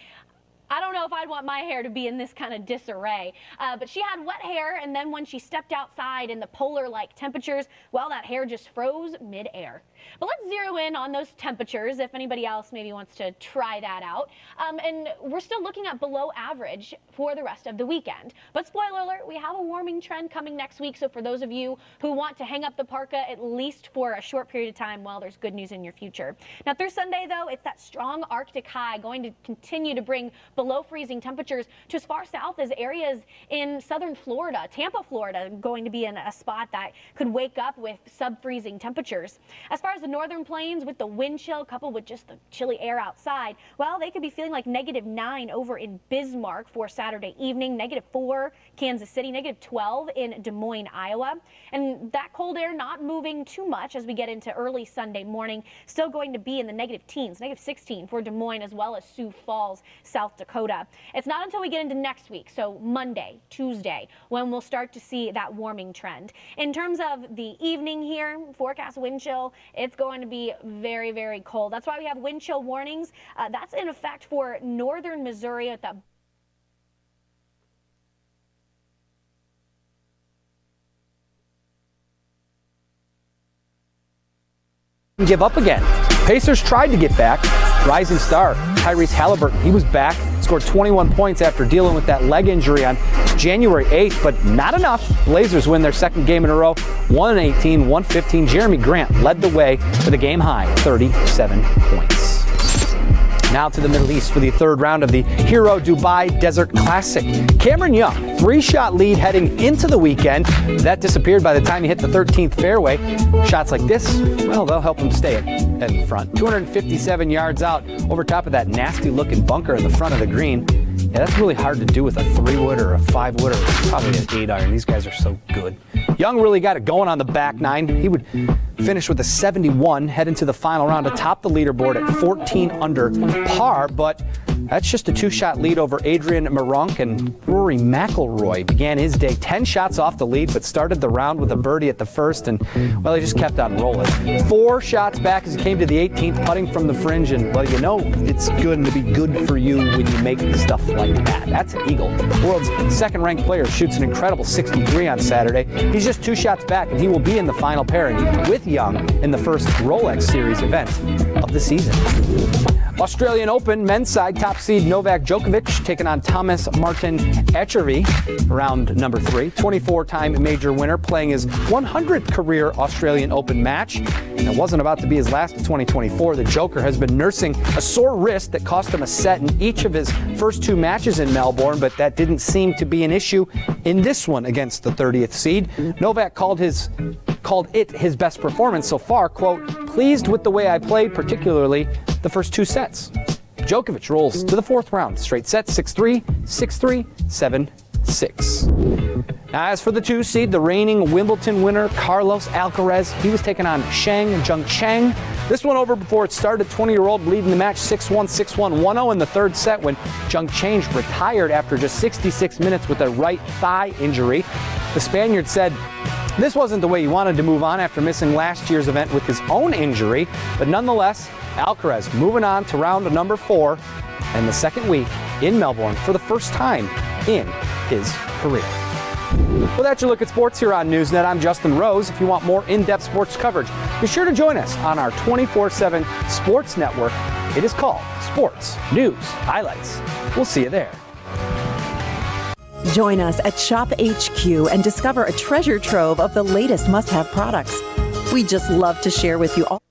I don't know if I'd want my hair to be in this kind of disarray. But she had wet hair, and then when she stepped outside in the polar-like temperatures, well, that hair just froze mid-air. But let's zero in on those temperatures if anybody else maybe wants to try that out. And we're still looking at below average for the rest of the weekend. But spoiler alert, we have a warming trend coming next week. So for those of you who want to hang up the parka at least for a short period of time, well, there's good news in your future. Now through Sunday, though, it's that strong Arctic high going to continue to bring below freezing temperatures to as far south as areas in southern Florida. Tampa, Florida, going to be in a spot that could wake up with sub-freezing temperatures. As far as the northern plains, with the wind chill coupled with just the chilly air outside, well, they could be feeling like -9 over in Bismarck for Saturday evening, -4 Kansas City, -12 in Des Moines, Iowa. And that cold air not moving too much as we get into early Sunday morning, still going to be in the negative teens, -16 for Des Moines as well as Sioux Falls, South Dakota. It's not until we get into next week, so Monday, Tuesday, when we'll start to see that warming trend. In terms of the evening here, forecast wind chill, it's going to be very, very cold. That's why we have wind chill warnings. That's in effect for northern Missouri at the give up again. Pacers tried to get back. Rising star Tyrese Halliburton, he was back, scored 21 points after dealing with that leg injury on January 8th, but not enough. Blazers win their second game in a row, 118, 115. Jeremy Grant led the way with a game-high 37 points. Now to the Middle East for the third round of the Hero Dubai Desert Classic. Cameron Young, 3-shot lead heading into the weekend. That disappeared by the time he hit the 13th fairway. Shots like this, well, they'll help him stay in front. 257 yards out over top of that nasty-looking bunker in the front of the green. Yeah, that's really hard to do with a 3-wood or a 5-wood or probably an 8-iron. These guys are so good. Young really got it going on the back nine. He would finish with a 71, head into the final round atop the leaderboard at 14 under par, but That's just a 2-shot lead over Adrian Meronk, and Rory McIlroy began his day 10 shots off the lead, but started the round with a birdie at the first, and, well, he just kept on rolling. 4 shots back as he came to the 18th, putting from the fringe, and, well, you know it's going to be good for you when you make stuff like that. That's an eagle. The world's second-ranked player shoots an incredible 63 on Saturday. He's just 2 shots back, and he will be in the final pairing with Young in the first Rolex Series event of the season. Australian Open men's side, top seed Novak Djokovic taking on Thomas Martin Etcheverry, round number 3. 24-time major winner playing his 100th career Australian Open match. And it wasn't about to be his last of 2024. The Joker has been nursing a sore wrist that cost him a set in each of his first 2 matches in Melbourne, but that didn't seem to be an issue in this one against the 30th seed. Novak called it his best performance so far, quote, pleased with the way I played, particularly the first 2 sets. Djokovic rolls to the 4th round. Straight sets, 6-3, 6-3, 7-6. Now, as for the 2 seed, the reigning Wimbledon winner, Carlos Alcaraz, he was taking on Shang Zhengcheng. This one over before it started, 20-year-old leading the match 6-1, 6-1, 1-0 in the 3rd set when Zhengcheng retired after just 66 minutes with a right thigh injury. The Spaniard said this wasn't the way he wanted to move on after missing last year's event with his own injury, but nonetheless, Alcaraz moving on to round number 4 and the second week in Melbourne for the first time in his career. Well, that's your look at sports here on Newsnet. I'm Justin Rose. If you want more in-depth sports coverage, be sure to join us on our 24/7 sports network. It is called Sports News Highlights. We'll see you there. Join us at Shop HQ and discover a treasure trove of the latest must-have products. We just love to share with you all.